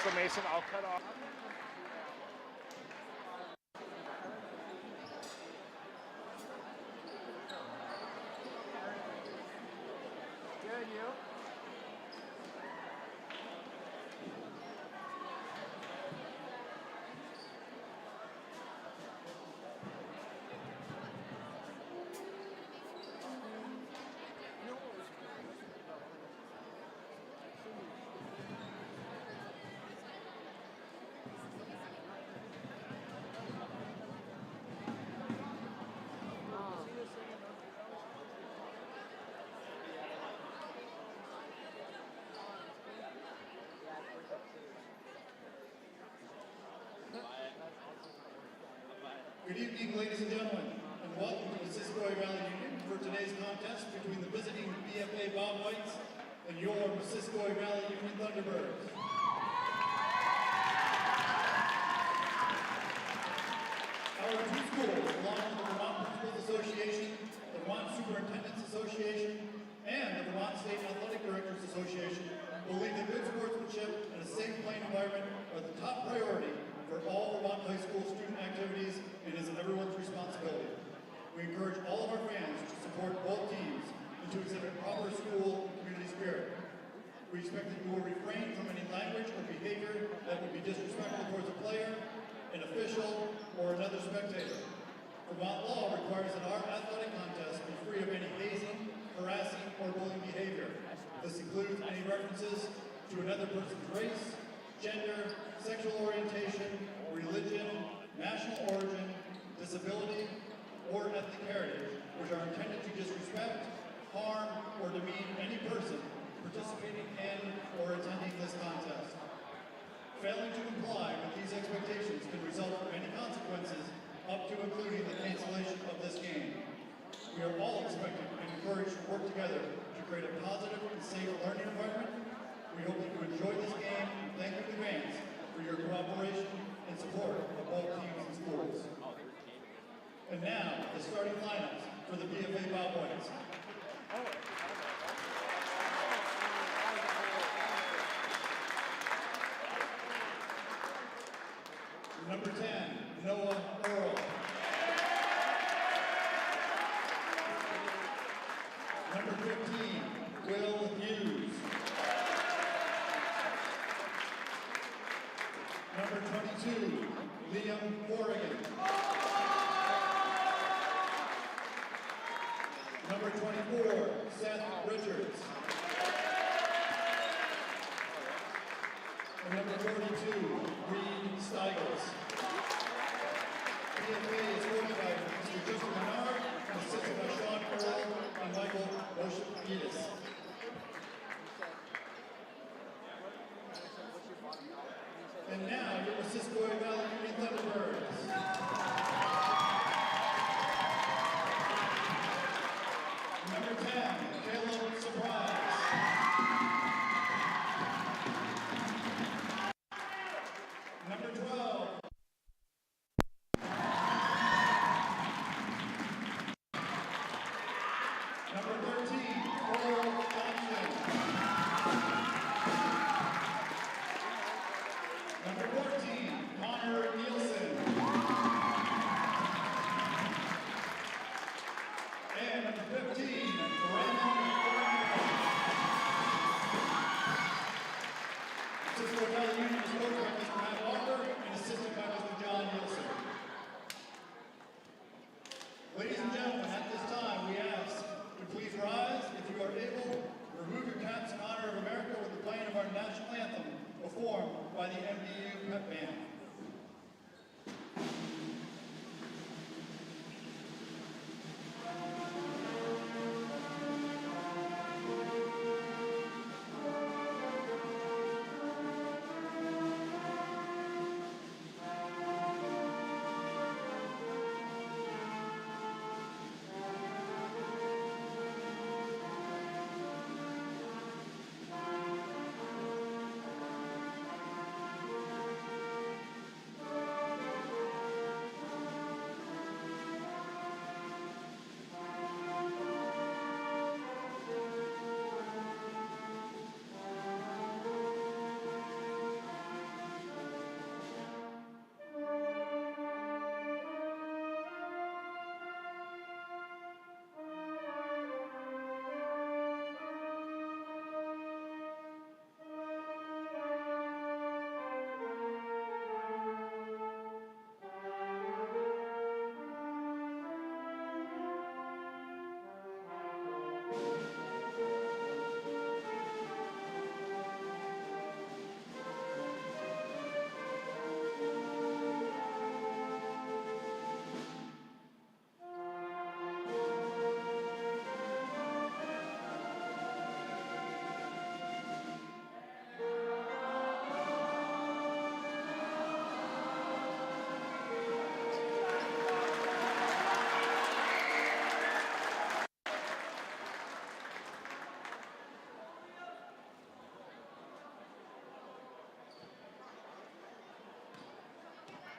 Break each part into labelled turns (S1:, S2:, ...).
S1: So Mason, I'll cut off. Good, you?
S2: Good evening, ladies and gentlemen, and welcome to the Missisquoi Valley Union for today's contest between the visiting BFA Bob Whites and your Missisquoi Valley Union Thunderbirds. Our two schools, along with the Vermont Principals Association, the Vermont Superintendents Association, and the Vermont State Athletic Directors Association, believe that good sportsmanship and a safe playing environment are the top priority for all Vermont high school student activities and is everyone's responsibility. We encourage all of our fans to support both teams and to exhibit proper school and community spirit. We expect that you will refrain from any language or behavior that would be disrespectful towards a player, an official, or another spectator. Vermont law requires that our athletic contests be free of any hazing, harassing, or bullying behavior. This includes any references to another person's race, gender, sexual orientation, religion, national origin, disability, or ethnic heritage, which are intended to disrespect, harm, or demean any person participating in or attending this contest. Failing to comply with these expectations can result in many consequences, up to including the cancellation of this game. We are all expected and encouraged to work together to create a positive and safe learning environment. We hope that you enjoy this game and thank you in advance for your cooperation and support of both teams and schools. And now, the starting lineups for the BFA Bob Whites. Number 10, Noah Earl. Number 15, Will Hughes. Number 22, Liam Corrigan. Number 24, Seth Richards. And number 42, Reed Steigels. BFA is coached by Mr. Justin Menard and assisted by Sean Earl and Michael Roshapidis. And now, your Missisquoi Valley Union Thunderbirds. Number 10, Caleb Surprise. Number 12. Number 13, Cole Thompson. Number 14, Connor Nielsen. And number 15, Brandon Missisquoi Valley Union is coached by Mr. Matt Walker and assisted by Mr. John Nielsen. Ladies and gentlemen, at this time we ask to please rise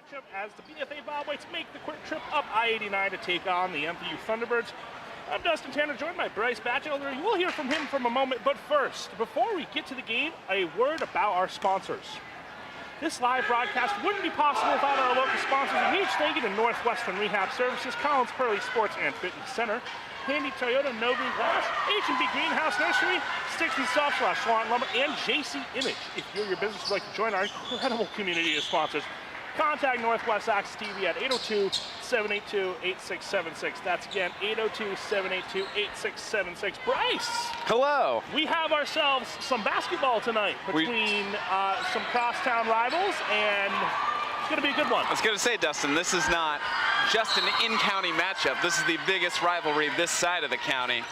S1: matchup as the BFA Bobwhites make the quick trip up I-89 to take on the MVU Thunderbirds. I'm Dustin Tanner, joined by Bryce Batchelder. You will hear from him from a moment, but first, before we get to the game, a word about our sponsors. This live broadcast wouldn't be possible without our local sponsors: a huge thank you to Northwestern Rehab Services, Collins Pearly Sports and Fitness Center, Handy Toyota, Nobu Glass, H&B Greenhouse Nursery, Sticks and Soft Slash Swan Lumber, and JC Image. If you or your business would like to join our incredible community of sponsors, contact Northwest Access TV at 802-782-8676. That's again 802-782-8676. Bryce!
S3: Hello!
S1: We have ourselves some basketball tonight between some crosstown rivals, and it's going to be a good one.
S3: I was going to say, Dustin, this is not just an in-county matchup. This is the biggest rivalry this side of the county.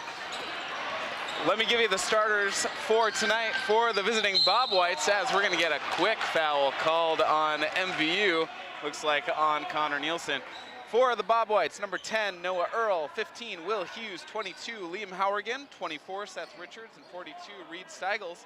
S3: Let me give you the starters for tonight for the visiting Bobwhites, as we're going to get a quick foul called on MVU. Looks like on Connor Nielsen. For the Bobwhites, number 10, Noah Earl, 15, Will Hughes, 22, Liam Howergan, 24, Seth Richards, and 42, Reed Steigels.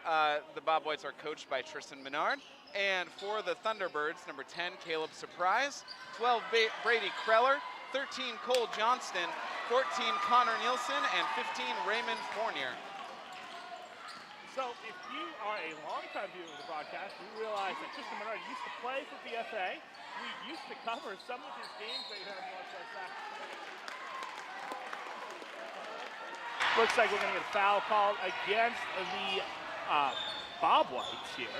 S3: The Bobwhites are coached by Tristan Menard. And for the Thunderbirds, number 10, Caleb Surprise, 12, Brady Kreller, 13, Cole Johnston, 14, Connor Nielsen, and 15, Raymond Fournier.
S1: So if you are a longtime viewer of the broadcast, you realize that Tristan Menard used to play for BFA. We used to cover some of his games right here on Northwest Access. Looks like we're going to get a foul called against the Bobwhites here.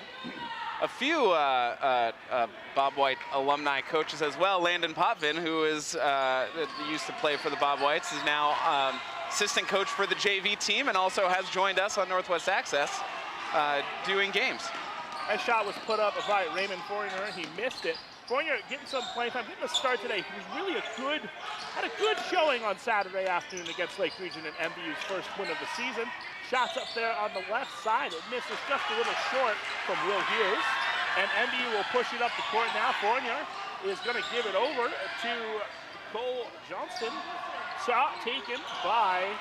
S3: A few Bobwhite alumni coaches as well. Landon Potvin, who is used to play for the Bobwhites, is now assistant coach for the JV team and also has joined us on Northwest Access doing games.
S1: That shot was put up by Raymond Fournier. He missed it. Fournier getting some playing time, getting a start today. He was really had a good showing on Saturday afternoon against Lake Region in MVU's first win of the season. Shots up there on the left side. It misses just a little short from Will Hughes. And MVU will push it up the court now. Fournier is going to give it over to Cole Johnston. Shot taken by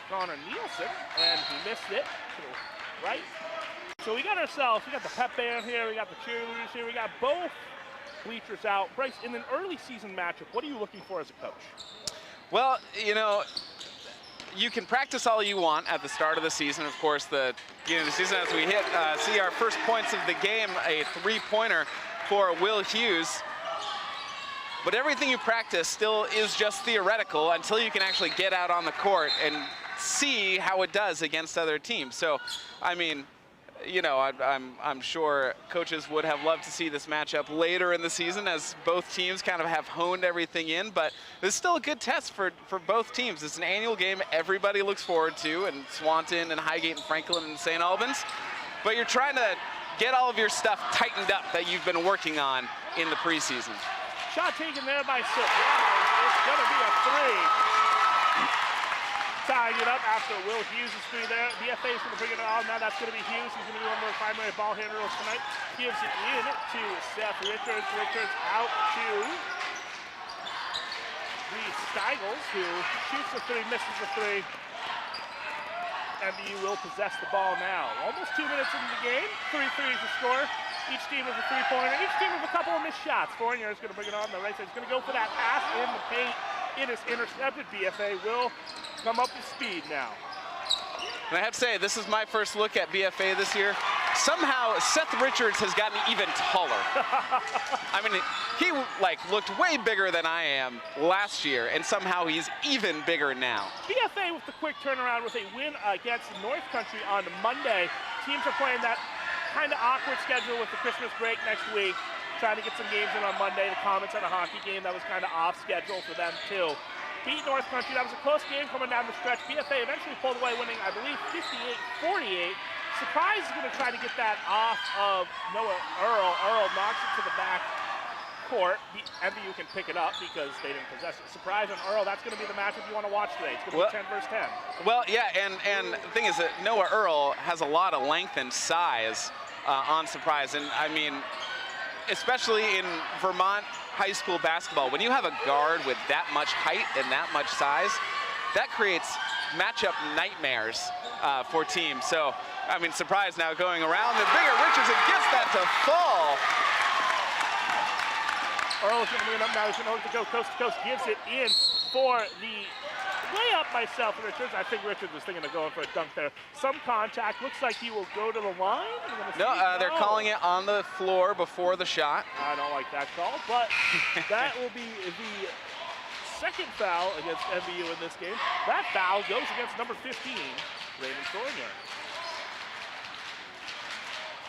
S1: Connor Nielsen, and he missed it to the right. So we got the pep band here, we got the cheerleaders here, we got both bleachers out. Bryce, in an early season matchup, what are you looking for as a coach?
S3: Well, you know, you can practice all you want at the start of the season. Of course, the beginning of the season, as we see our first points of the game, a three-pointer for Will Hughes. But everything you practice still is just theoretical until you can actually get out on the court and see how it does against other teams. So, I mean, you know, I'm sure coaches would have loved to see this matchup later in the season as both teams kind of have honed everything in, but it's still a good test for both teams. It's an annual game everybody looks forward to, and Swanton and Highgate and Franklin and St. Albans, but you're trying to get all of your stuff tightened up that you've been working on in the preseason.
S1: Shot taken there by Sip. Wow, it's going to be a three. Tying it up after Will Hughes' three there. BFA is going to bring it on. Now that's going to be Hughes. He's going to be one of our primary ball handlers tonight. Gives it in to Seth Richards. Richards out to Reed Steigels, who shoots a three, misses a three. MVU will possess the ball now. Almost 2 minutes into the game. 3 threes to score. Each team with a three-pointer. Each team with a couple of missed shots. Fournier is going to bring it on the right side. He's going to go for that pass in the paint. It is intercepted. BFA will come up to speed now.
S3: And I have to say, this is my first look at BFA this year. Somehow, Seth Richards has gotten even taller. I mean, he looked way bigger than I am last year, and somehow he's even bigger now.
S1: BFA with the quick turnaround with a win against North Country on Monday. Teams are playing that kind of awkward schedule with the Christmas break next week. Trying to get some games in on Monday. The Comets had a hockey game that was kind of off schedule for them too. Beat North Country. That was a close game coming down the stretch. BFA eventually pulled away, winning, I believe, 58-48. Surprise is going to try to get that off of Noah Earl. Earl knocks it to the back court. MVU can pick it up because they didn't possess it. Surprise on Earl. That's going to be the matchup you want to watch today. It's going to be 10 versus 10.
S3: Well, yeah, and the thing is that Noah Earl has a lot of length and size on Surprise. And, I mean, especially in Vermont high school basketball, when you have a guard with that much height and that much size, that creates matchup nightmares for teams. So, I mean, Surprise now going around the bigger Richardson gets that to fall.
S1: Earl's going to bring it up now. He's going to look to go coast to coast. Gives it in for the layup by Seth Richards. I think Richards was thinking of going for a dunk there. Some contact. Looks like he will go to the line.
S3: No, they're calling it on the floor before the shot.
S1: I don't like that call, but that will be the second foul against MVU in this game. That foul goes against number 15, Raymond Thornier.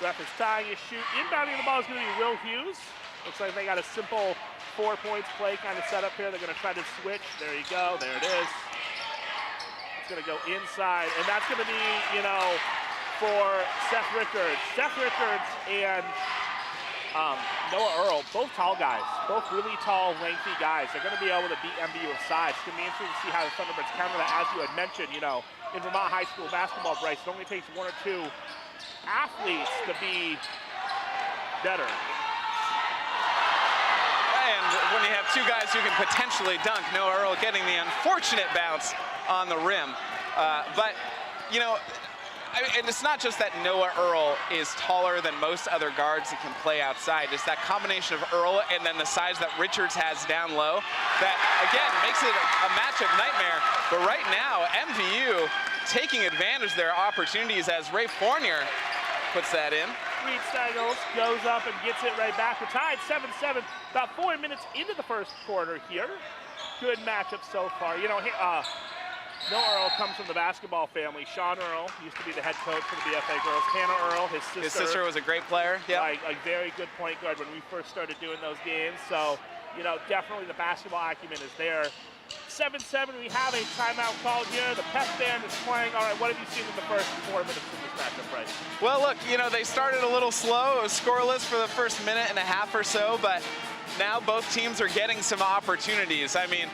S1: Ref is tying his shoot. Inbounding the ball is going to be Will Hughes. Looks like they got a simple 4 points play kind of set up here. They're going to try to switch. There you go. There it is. It's going to go inside. And that's going to be, you know, for Seth Richards. Seth Richards and Noah Earl, both tall guys. Both really tall, lengthy guys. They're going to be able to beat MVU inside. It's going to be interesting to see how the Thunderbirds counter that. As you had mentioned, you know, in Vermont high school basketball, Bryce, it only takes 1 or 2 athletes to be better.
S3: And when you have 2 guys who can potentially dunk, Noah Earl getting the unfortunate bounce on the rim. But, you know, and it's not just that Noah Earl is taller than most other guards that can play outside. It's that combination of Earl and then the size that Richards has down low that, again, makes it a matchup nightmare. But right now, MVU taking advantage of their opportunities as Ray Fournier puts that in.
S1: Reed Steigels goes up and gets it right back. We're tied 7-7, about 4 minutes into the first quarter here. Good matchup so far. You know, Noah Earl comes from the basketball family. Sean Earl used to be the head coach for the BFA girls. Hannah Earl, his sister.
S3: His sister was a great player. Yeah,
S1: a very good point guard when we first started doing those games. So, you know, definitely the basketball acumen is there. 7-7, we have a timeout called here. The Pep Band is playing. All right, what have you seen in the first 4 minutes of this matchup, Bryce?
S3: Well, look, you know, they started a little slow. It was scoreless for the first minute and a half or so, but now both teams are getting some opportunities. I mean,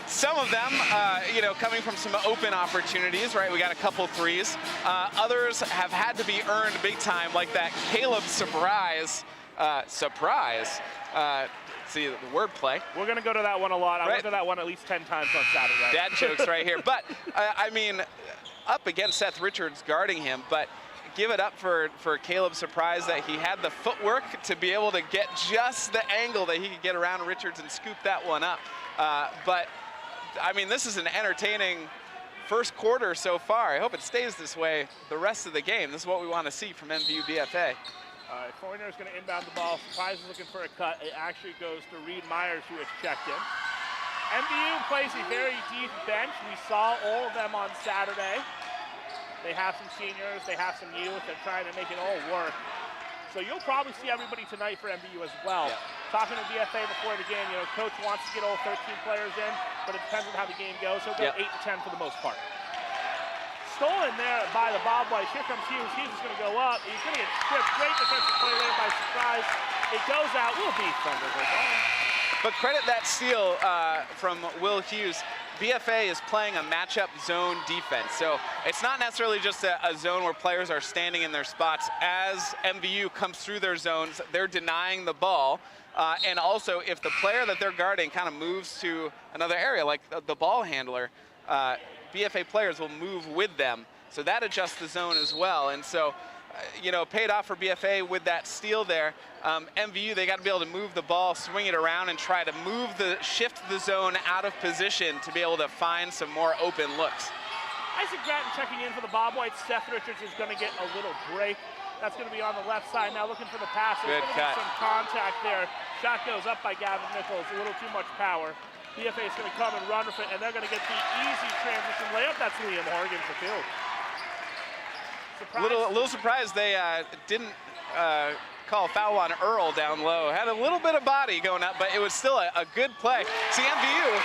S3: some of them, you know, coming from some open opportunities, right? We got a couple threes. Others have had to be earned big time, like that Caleb surprise. See the wordplay.
S1: We're going to go to that one a lot. I went to that one at least 10 times on Saturday.
S3: Dad jokes right here. But, I mean, up against Seth Richards guarding him, but give it up for Caleb Surprise that he had the footwork to be able to get just the angle that he could get around Richards and scoop that one up. But, I mean, this is an entertaining first quarter so far. I hope it stays this way the rest of the game. This is what we want to see from MVU BFA.
S1: Foreigner is going to inbound the ball. Surprise is looking for a cut. It actually goes to Reed Myers, who has checked in. MVU plays a very deep bench. We saw all of them on Saturday. They have some seniors. They have some youth. They're trying to make it all work. So you'll probably see everybody tonight for MVU as well. Yeah. Talking to BFA before the game, you know, coach wants to get all 13 players in, but it depends on how the game goes. He'll go 8 to 10 for the most part. Stolen there by the Bob White. Here comes Hughes. Hughes is going to go up. He's going to get stripped. Great defensive play there by Surprise. It goes out. Will be Thunderbird.
S3: But credit that steal from Will Hughes. BFA is playing a matchup zone defense. So it's not necessarily just a zone where players are standing in their spots. As MVU comes through their zones, they're denying the ball. And also, if the player that they're guarding kind of moves to another area, like the ball handler, BFA players will move with them. So that adjusts the zone as well. And so, you know, paid off for BFA with that steal there. MVU, they got to be able to move the ball, swing it around, and try to shift the zone out of position to be able to find some more open looks.
S1: Isaac Gratton checking in for the Bob White. Seth Richards is going to get a little break. That's going to be on the left side now, looking for the pass. There's going to be some contact there. Shot goes up by Gavin Nichols, a little too much power. BFA is going to come and run with it, and they're going to get the easy transition layup. That's Liam Horgan for two.
S3: A little surprised they didn't call a foul on Earl down low. Had a little bit of body going up, but it was still a good play. See, MVU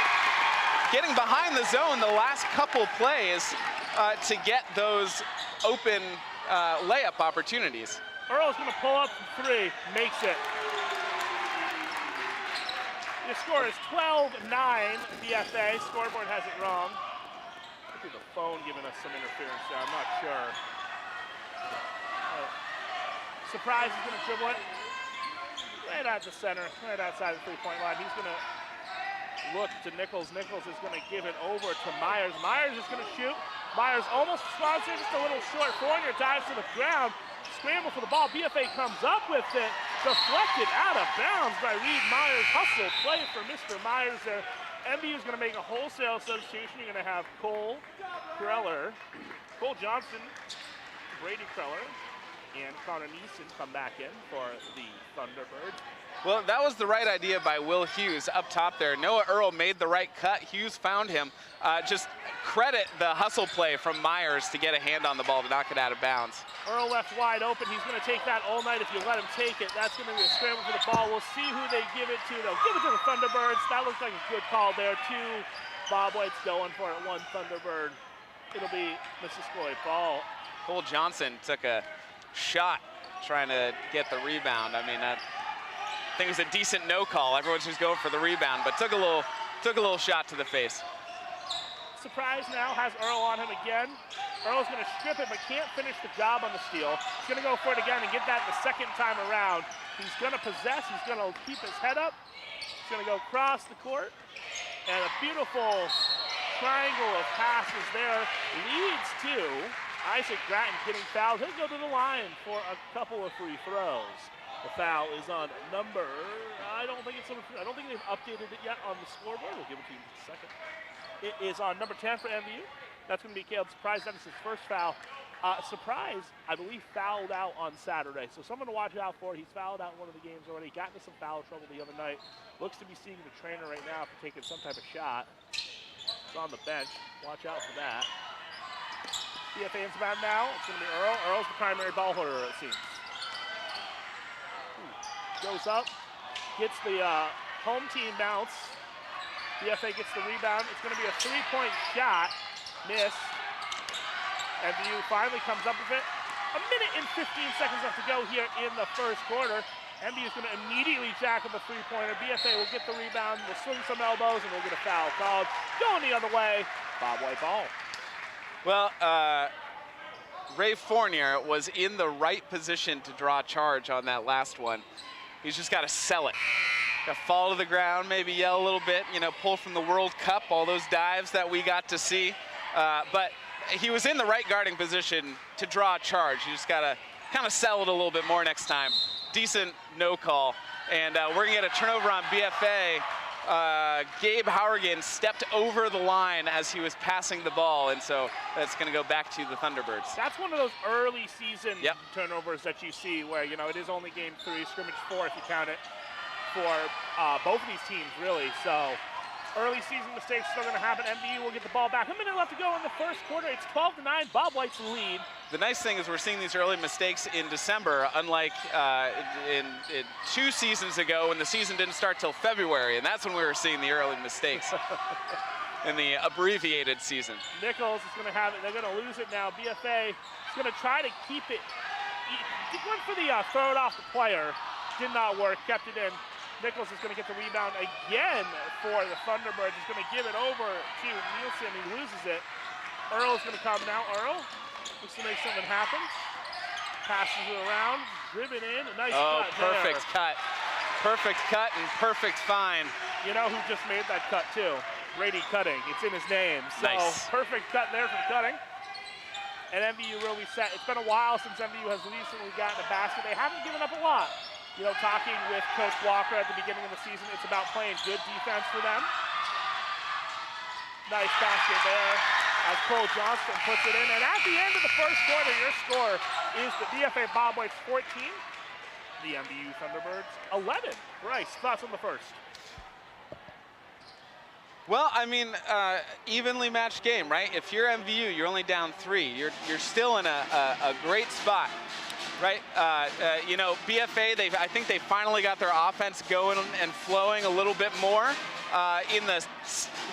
S3: getting behind the zone the last couple plays to get those open layup opportunities.
S1: Earl's going to pull up from 3, makes it. The score is 12-9 BFA. Scoreboard has it wrong. Look at the phone giving us some interference there. I'm not sure. Surprise is going to dribble it right at the center, right outside the three-point line. He's going to look to Nichols. Nichols is going to give it over to Myers. Myers is going to shoot. Myers almost responsive, just a little short. Fournier dives to the ground. Scramble for the ball. BFA comes up with it. Deflected out of bounds by Reed Myers. Hustle play for Mr. Myers there. MVU is going to make a wholesale substitution. You're going to have Cole Johnson, Brady Kreller, and Connor Neeson come back in for the Thunderbirds.
S3: Well, that was the right idea by Will Hughes up top there. Noah Earl made the right cut. Hughes found him. Just credit the hustle play from Myers to get a hand on the ball to knock it out of bounds.
S1: Earl left wide open. He's going to take that all night if you let him take it. That's going to be a scramble for the ball. We'll see who they give it to. They'll give it to the Thunderbirds. That looks like a good call there. 2 Bob White's going for it. 1 Thunderbird. It'll be Missisquoi ball.
S3: Cole Johnson took a shot trying to get the rebound. I mean, I think it was a decent no call. Everyone's just going for the rebound, but took a little shot to the face.
S1: Surprise now has Earl on him again. Earl's going to strip it, but can't finish the job on the steal. He's going to go for it again and get that the second time around. He's going to possess. He's going to keep his head up. He's going to go across the court. And a beautiful triangle of passes there leads to Isaac Gratton getting fouled. He'll go to the line for a couple of free throws. The foul is on number, I don't think they've updated it yet on the scoreboard. We'll give it to you in a second. It is on number 10 for MVU. That's going to be Caleb Surprise. That is his first foul. Surprise, I believe, fouled out on Saturday. So someone to watch out for. He's fouled out in one of the games already. Got into some foul trouble the other night. Looks to be seeing the trainer right now for taking some type of shot. It's on the bench. Watch out for that. BFA inbound now. It's going to be Earl. Earl's the primary ball holder, it seems. Goes up, gets the home team bounce. BFA gets the rebound. It's going to be a 3-point shot. Miss. MVU finally comes up with it. A minute and 15 seconds left to go here in the first quarter. MVU is going to immediately jack up a 3-pointer. BFA will get the rebound. We'll swing some elbows, and we'll get a foul called. Going the other way. Bob White ball.
S3: Well, Ray Fournier was in the right position to draw charge on that last one. He's just got to sell it. Got to fall to the ground, maybe yell a little bit, you know, pull from the World Cup, all those dives that we got to see. But he was in the right guarding position to draw a charge. You just got to kind of sell it a little bit more next time. Decent no call. And we're going to get a turnover on BFA. Gabe Hourigan stepped over the line as he was passing the ball, and so that's going to go back to the Thunderbirds.
S1: That's one of those early season turnovers that you see where, you know, it is only game 3, scrimmage 4 if you count it, for both of these teams, really. So early season mistakes still going to happen. MVU will get the ball back. A minute left to go in the first quarter. It's 12-9. Bob White's lead.
S3: The nice thing is we're seeing these early mistakes in December, unlike in 2 seasons ago when the season didn't start till February, and that's when we were seeing the early mistakes in the abbreviated season.
S1: Nichols is going to have it. They're going to lose it now. BFA is going to try to keep it. He went for the throw it off the player. Did not work. Kept it in. Nichols is going to get the rebound again for the Thunderbirds. He's going to give it over to Nielsen. He loses it. Earl is going to come now. Earl looks to make something happen. Passes it around, dribbling in. A nice cut
S3: perfect
S1: there.
S3: cut. Perfect cut and perfect find.
S1: You know who just made that cut too? Brady Cutting. It's in his name. So
S3: nice.
S1: Perfect cut there from Cutting. And MVU really set. It's been a while since MVU has recently gotten a basket. They haven't given up a lot. You know, talking with Coach Walker at the beginning of the season, it's about playing good defense for them. Nice basket there as Cole Johnston puts it in. And at the end of the first quarter, your score is the BFA Bob Whites 14, the MVU Thunderbirds 11. Bryce, thoughts on the first?
S3: Well, I mean, evenly matched game, right? If you're MVU, you're only down 3. You're still in a great spot. Right, you know, BFA, I think they finally got their offense going and flowing a little bit more in the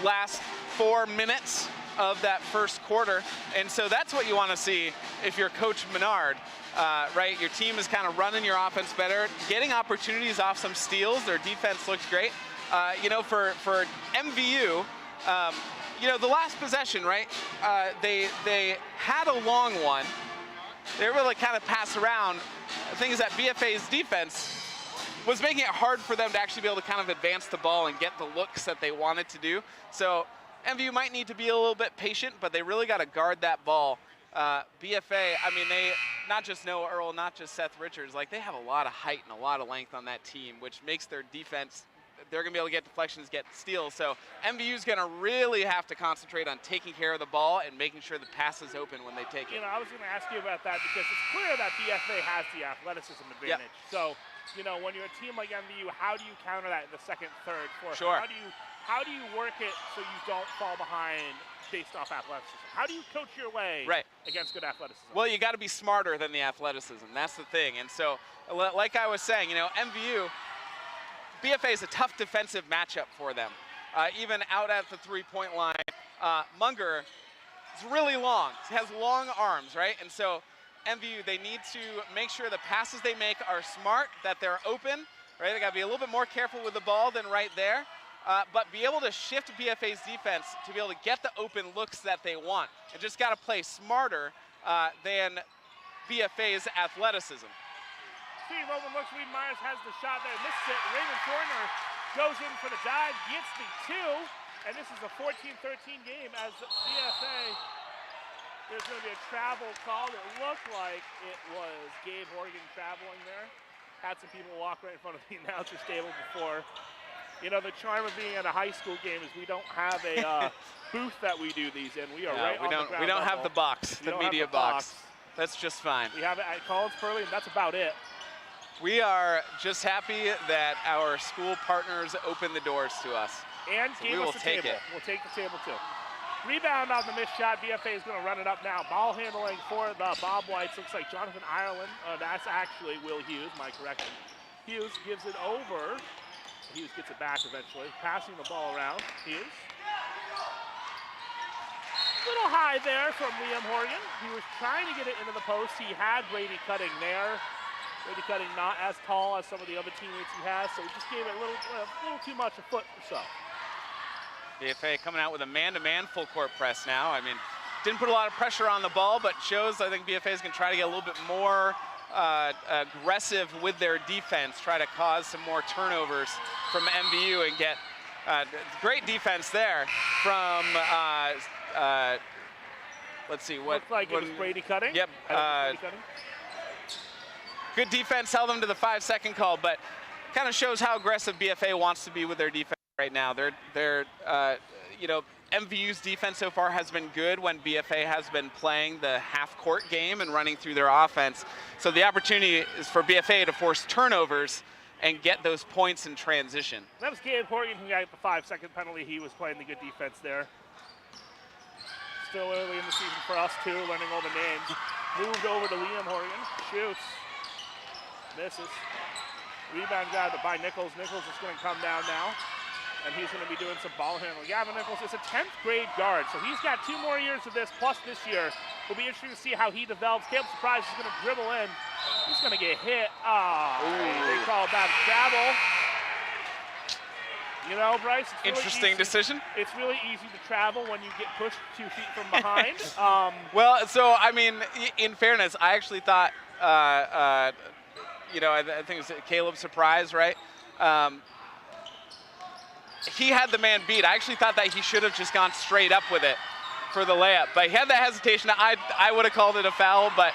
S3: last 4 minutes of that first quarter. And so that's what you want to see if you're Coach Menard, right? Your team is kind of running your offense better, getting opportunities off some steals. Their defense looks great. You know, for MVU, you know, the last possession, right? They had a long one. They were able to kind of pass around. The thing is that BFA's defense was making it hard for them to actually be able to kind of advance the ball and get the looks that they wanted to do. So MVU might need to be a little bit patient, but they really got to guard that ball. BFA, I mean, not just Noah Earl, not just Seth Richards, like they have a lot of height and a lot of length on that team, which makes their defense, they're going to be able to get deflections, get steals. So MVU's going to really have to concentrate on taking care of the ball and making sure the pass is open when they take it.
S1: You know, I was going to ask you about that because it's clear that BFA has the athleticism advantage.
S3: Yep.
S1: So, you know, when you're a team like MVU, how do you counter that in the second, third, fourth?
S3: Sure.
S1: How do you work it so you don't fall behind based off athleticism? How do you coach your way against good athleticism?
S3: Well, you got to be smarter than the athleticism. That's the thing. And so, like I was saying, you know, MVU, BFA is a tough defensive matchup for them. Even out at the three-point line, Munger is really long. He has long arms, right? And so MVU, they need to make sure the passes they make are smart, that they're open, right? They got to be a little bit more careful with the ball than right there, but be able to shift BFA's defense to be able to get the open looks that they want. And just got to play smarter than BFA's athleticism.
S1: Steve Roman looks, Reed Myers has the shot there, misses it. Raymond Forner goes in for the dive, gets the two, and this is a 14-13 game as BFA, there's going to be a travel call. It looked like it was Gabe Horgan traveling there. Had some people walk right in front of the announcer's table before. You know, the charm of being at a high school game is we don't have a booth that we do these in. We are on the ground.
S3: We don't have the box, the media box. That's just fine.
S1: We have it at Collins Pearly, and that's about it.
S3: We are just happy that our school partners opened the doors to us.
S1: And
S3: so
S1: gave us the table. We'll take the table too. Rebound on the missed shot. BFA is going to run it up now. Ball handling for the Bob Whites. Looks like Jonathan Ireland. That's actually Will Hughes, my correction. Hughes gives it over. Hughes gets it back eventually. Passing the ball around. Hughes. Little high there from Liam Horgan. He was trying to get it into the post. He had Brady Cutting there. Brady Cutting not as tall as some of the other teammates he has, so he just gave it a little too much, a foot or so.
S3: BFA coming out with a man-to-man full court press now. I mean, didn't put a lot of pressure on the ball, but shows I think BFA is going to try to get a little bit more aggressive with their defense, try to cause some more turnovers from MVU and get great defense there from, let's see, what.
S1: Looked like it was Brady Cutting.
S3: Yep. Good defense, held them to the 5-second call, but kind of shows how aggressive BFA wants to be with their defense right now. They're you know, MVU's defense so far has been good when BFA has been playing the half-court game and running through their offense. So the opportunity is for BFA to force turnovers and get those points in transition.
S1: That was Gabe Horgan who got the 5-second penalty. He was playing the good defense there. Still early in the season for us too, learning all the names. Moved over to Liam Horgan, shoots. Misses. Rebound got by Nichols. Nichols is going to come down now, and he's going to be doing some ball handling. Gavin Nichols is a 10th grade guard, so he's got 2 more years of this, plus this year. It'll be interesting to see how he develops. Caleb Surprise is going to dribble in. He's going to get hit. They call that travel. You know, Bryce, it's really
S3: interesting decision.
S1: It's really easy to travel when you get pushed 2 feet from behind.
S3: Well, so, I mean, in fairness, I actually thought, you know, I think it was Caleb Surprise, right? He had the man beat. I actually thought that he should have just gone straight up with it for the layup. But he had that hesitation. I would have called it a foul, but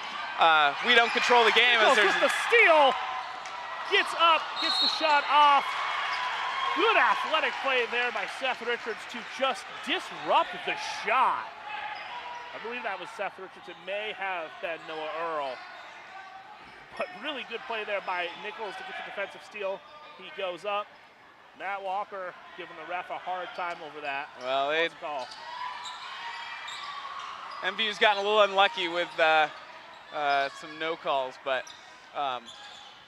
S3: we don't control the game.
S1: As there's the steal. Gets up, gets the shot off. Good athletic play there by Seth Richards to just disrupt the shot. I believe that was Seth Richards. It may have been Noah Earl. But really good play there by Nichols to get the defensive steal. He goes up. Matt Walker giving the ref a hard time over that.
S3: Well,
S1: call.
S3: MVU's gotten a little unlucky with some no calls, but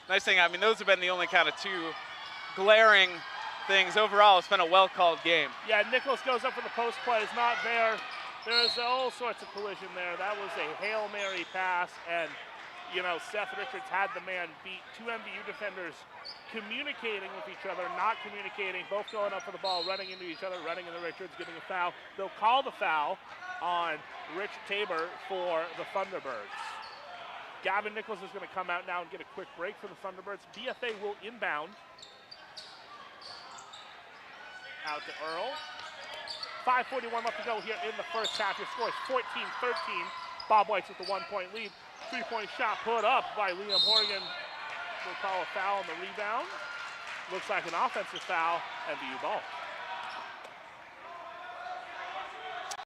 S3: nice thing, I mean, those have been the only kind of 2 glaring things. Overall, it's been a well-called game.
S1: Yeah, Nichols goes up for the post play. Is not there. There's all sorts of collision there. That was a Hail Mary pass, and you know, Seth Richards had the man beat. 2 MVU defenders communicating with each other, not communicating, both going up for the ball, running into each other, running into Richards, getting a foul. They'll call the foul on Rich Tabor for the Thunderbirds. Gavin Nichols is going to come out now and get a quick break for the Thunderbirds. BFA will inbound. Out to Earl. 5:41 left to go here in the first half. Your score is 14-13. Bob White's with the 1-point lead. Three-point shot put up by Liam Horgan. We'll call a foul on the rebound. Looks like an offensive foul, MVU ball.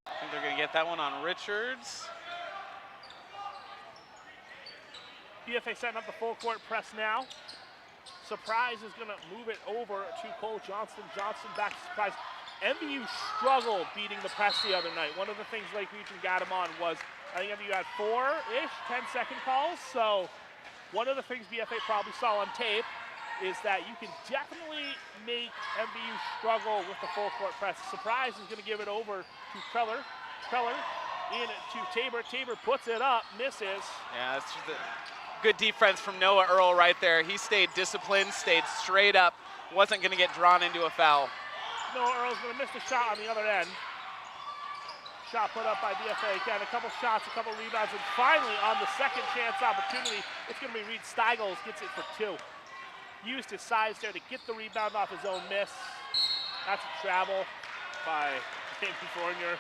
S3: I think they're going to get that one on Richards.
S1: BFA setting up the full court press now. Surprise is going to move it over to Cole Johnston. Johnston back to Surprise. MVU struggled beating the press the other night. One of the things Lake Region got him on was, I think MVU had 4-ish 10-second calls. So one of the things BFA probably saw on tape is that you can definitely make MVU struggle with the full court press. Surprise is going to give it over to Preller. Preller in to Tabor. Tabor puts it up, misses.
S3: Yeah, that's just a good defense from Noah Earl right there. He stayed disciplined, stayed straight up, wasn't going to get drawn into a foul.
S1: Noah Earl's going to miss the shot on the other end. Shot put up by BFA. Again, a couple shots, a couple rebounds, and finally on the second chance opportunity, it's going to be Reed Steigels, gets it for 2. Used his size there to get the rebound off his own miss. That's a travel by James Fournier.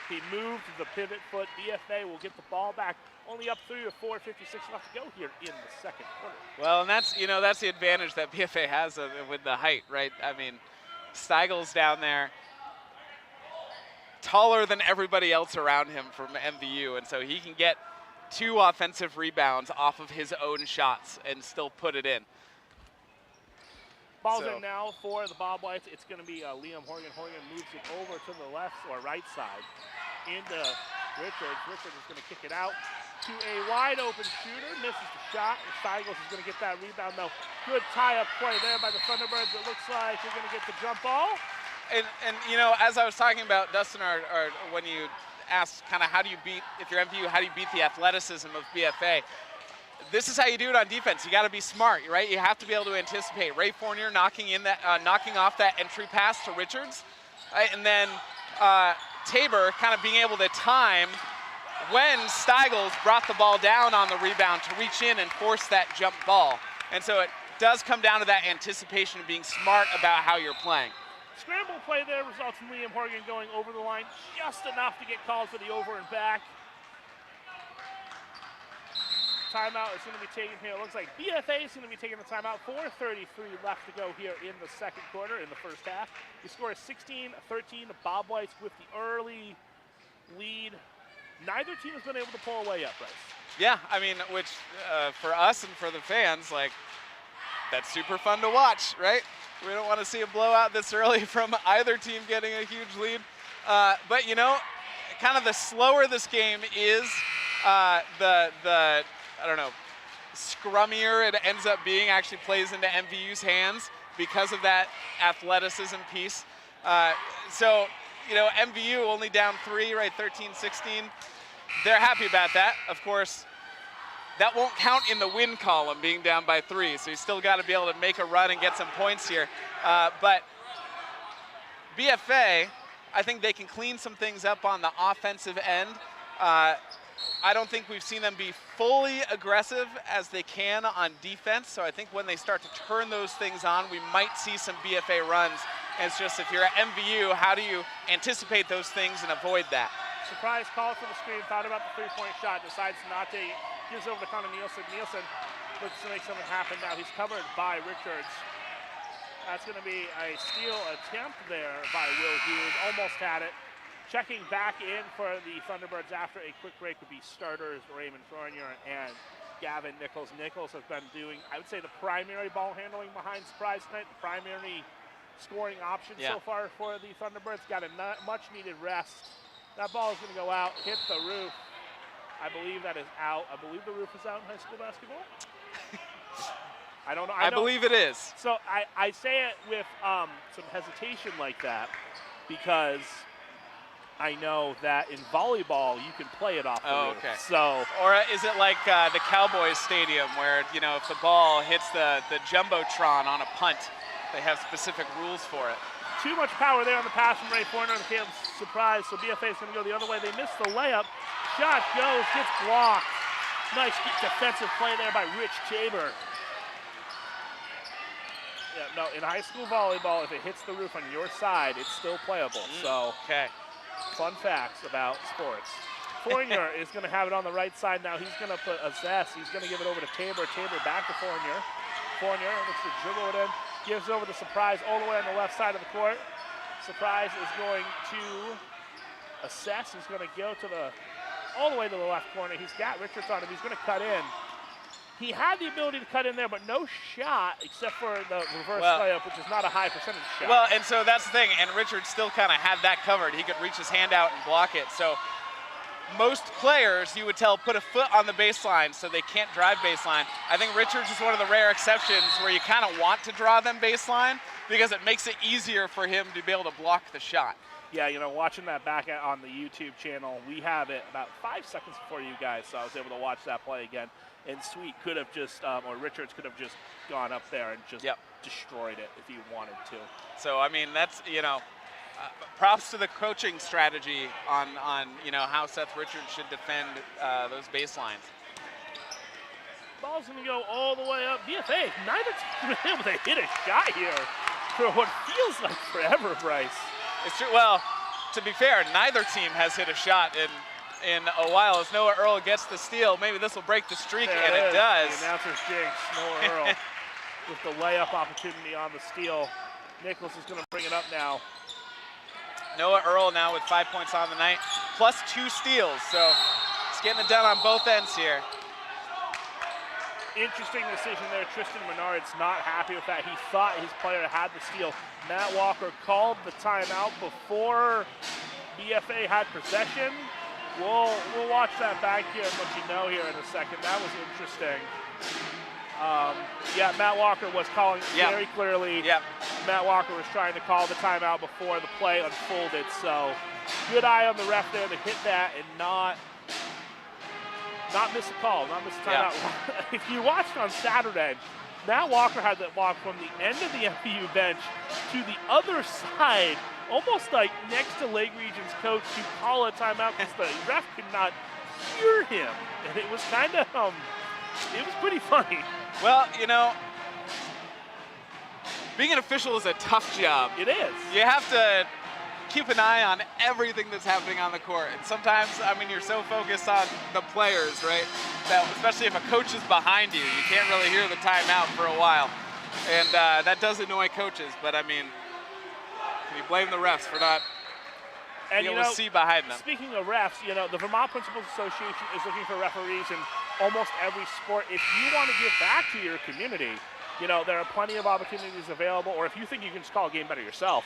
S1: He moved the pivot foot. BFA will get the ball back. Only up 3 with 4:56 left to go here in the second quarter.
S3: Well, and that's, you know, that's the advantage that BFA has with the height, right? I mean, Steigels down there, taller than everybody else around him from MVU, and so he can get 2 offensive rebounds off of his own shots and still put it in.
S1: Ball's in now for the Bob Whites. It's going to be Liam Horgan. Horgan moves it over to the left or right side into Richards. Richards is going to kick it out to a wide open shooter. Misses the shot. And Steigels is going to get that rebound though. Good tie-up play there by the Thunderbirds. It looks like you're going to get the jump ball.
S3: And you know, as I was talking about, Dustin, or when you asked kind of how do you beat, if you're MVU, how do you beat the athleticism of BFA? This is how you do it on defense. You got to be smart, right? You have to be able to anticipate. Ray Fournier knocking off that entry pass to Richards, right? And then Tabor kind of being able to time when Steigels brought the ball down on the rebound to reach in and force that jump ball. And so it does come down to that anticipation of being smart about how you're playing.
S1: Scramble play there results in Liam Horgan going over the line just enough to get called for the over and back. Timeout is going to be taken here. It looks like BFA is going to be taking the timeout. 4:33 left to go here in the second quarter, in the first half. The score is 16-13. Bob White's with the early lead. Neither team has been able to pull away yet, Bryce.
S3: Yeah, I mean, which for us and for the fans, like, that's super fun to watch, right? We don't want to see a blowout this early from either team getting a huge lead. But, you know, kind of the slower this game is, the I don't know, scrummier it ends up being, actually plays into MVU's hands because of that athleticism piece. So, you know, MVU only down 3, right, 13-16. They're happy about that. Of course, that won't count in the win column, being down by 3. So you still got to be able to make a run and get some points here. But BFA, I think they can clean some things up on the offensive end. I don't think we've seen them be fully aggressive as they can on defense. So I think when they start to turn those things on, we might see some BFA runs. And it's just, if you're at MVU, how do you anticipate those things and avoid that?
S1: Surprise call for the screen, thought about the three-point shot, decides not to, gives over to Connor Nielsen. Nielsen looks to make something happen now. He's covered by Richards. That's going to be a steal attempt there by Will Hughes. Almost had it. Checking back in for the Thunderbirds after a quick break would be starters Raymond Fournier and Gavin Nichols. Nichols has been doing, I would say, the primary ball handling behind Surprise tonight, the primary scoring option so far for the Thunderbirds. Got a much-needed rest. That ball is going to go out, hit the roof. I believe that is out. I believe the roof is out in high school basketball. I don't know. I
S3: believe it is.
S1: So I say it with some hesitation like that because I know that in volleyball you can play it off the roof.
S3: Okay.
S1: So,
S3: or is it like the Cowboys Stadium where, you know, if the ball hits the Jumbotron on a punt, they have specific rules for it?
S1: Too much power there on the pass from Ray Fournier. The Caleb Surprise, so BFA is going to go the other way. They missed the layup. Shot goes, gets blocked. Nice defensive play there by Rich Tabor. Yeah, no, in high school volleyball, if it hits the roof on your side, it's still playable. So,
S3: okay.
S1: Fun facts about sports. Fournier is going to have it on the right side now. He's going to put a zest. He's going to give it over to Tabor. Tabor back to Fournier. Fournier looks to dribble it in. Gives over to Surprise all the way on the left side of the court. Surprise is going to assess. He's going to go to all the way to the left corner. He's got Richards on him. He's going to cut in. He had the ability to cut in there, but no shot except for the reverse layup, which is not a high percentage shot.
S3: Well, and so that's the thing. And Richards still kind of had that covered. He could reach his hand out and block it. So most players, you would tell, put a foot on the baseline so they can't drive baseline. I think Richards is one of the rare exceptions where you kind of want to draw them baseline because it makes it easier for him to be able to block the shot.
S1: Yeah, you know, watching that back on the YouTube channel, we have it about 5 seconds before you guys, so I was able to watch that play again. And Sweet could have just, or Richards could have just gone up there and just destroyed it if he wanted to.
S3: So, I mean, that's, you know, props to the coaching strategy on you know, how Seth Richards should defend those baselines.
S1: Ball's going to go all the way up. BFA, neither team been able to hit a shot here for what feels like forever, Bryce.
S3: It's true. Well, to be fair, neither team has hit a shot in a while. As Noah Earl gets the steal, maybe this will break the streak, and it does.
S1: The announcer's jinx, Noah Earl with the layup opportunity on the steal. Nichols is going to bring it up now.
S3: Noah Earl now with 5 points on the night, plus 2 steals. So he's getting it done on both ends here.
S1: Interesting decision there. Tristan Menard's not happy with that. He thought his player had the steal. Matt Walker called the timeout before BFA had possession. We'll watch that back here and let you know here in a second. That was interesting. Yeah, Matt Walker was calling very clearly. Matt Walker was trying to call the timeout before the play unfolded. So good eye on the ref there to hit that and not miss a call, not miss a timeout. If you watched on Saturday, Matt Walker had that walk from the end of the MVU bench to the other side, almost like next to Lake Region's coach to call a timeout because the ref could not hear him. And it was kind of, it was pretty funny.
S3: Well, you know, being an official is a tough job.
S1: It is.
S3: You have to keep an eye on everything that's happening on the court. And sometimes, I mean, you're so focused on the players, right, that especially if a coach is behind you, you can't really hear the timeout for a while. And that does annoy coaches, but I mean, can you blame the refs for not being able to see behind them?
S1: Speaking of refs, you know, the Vermont Principals Association is looking for referees in almost every sport. If you want to give back to your community, you know, there are plenty of opportunities available, or if you think you can just call a game better yourself,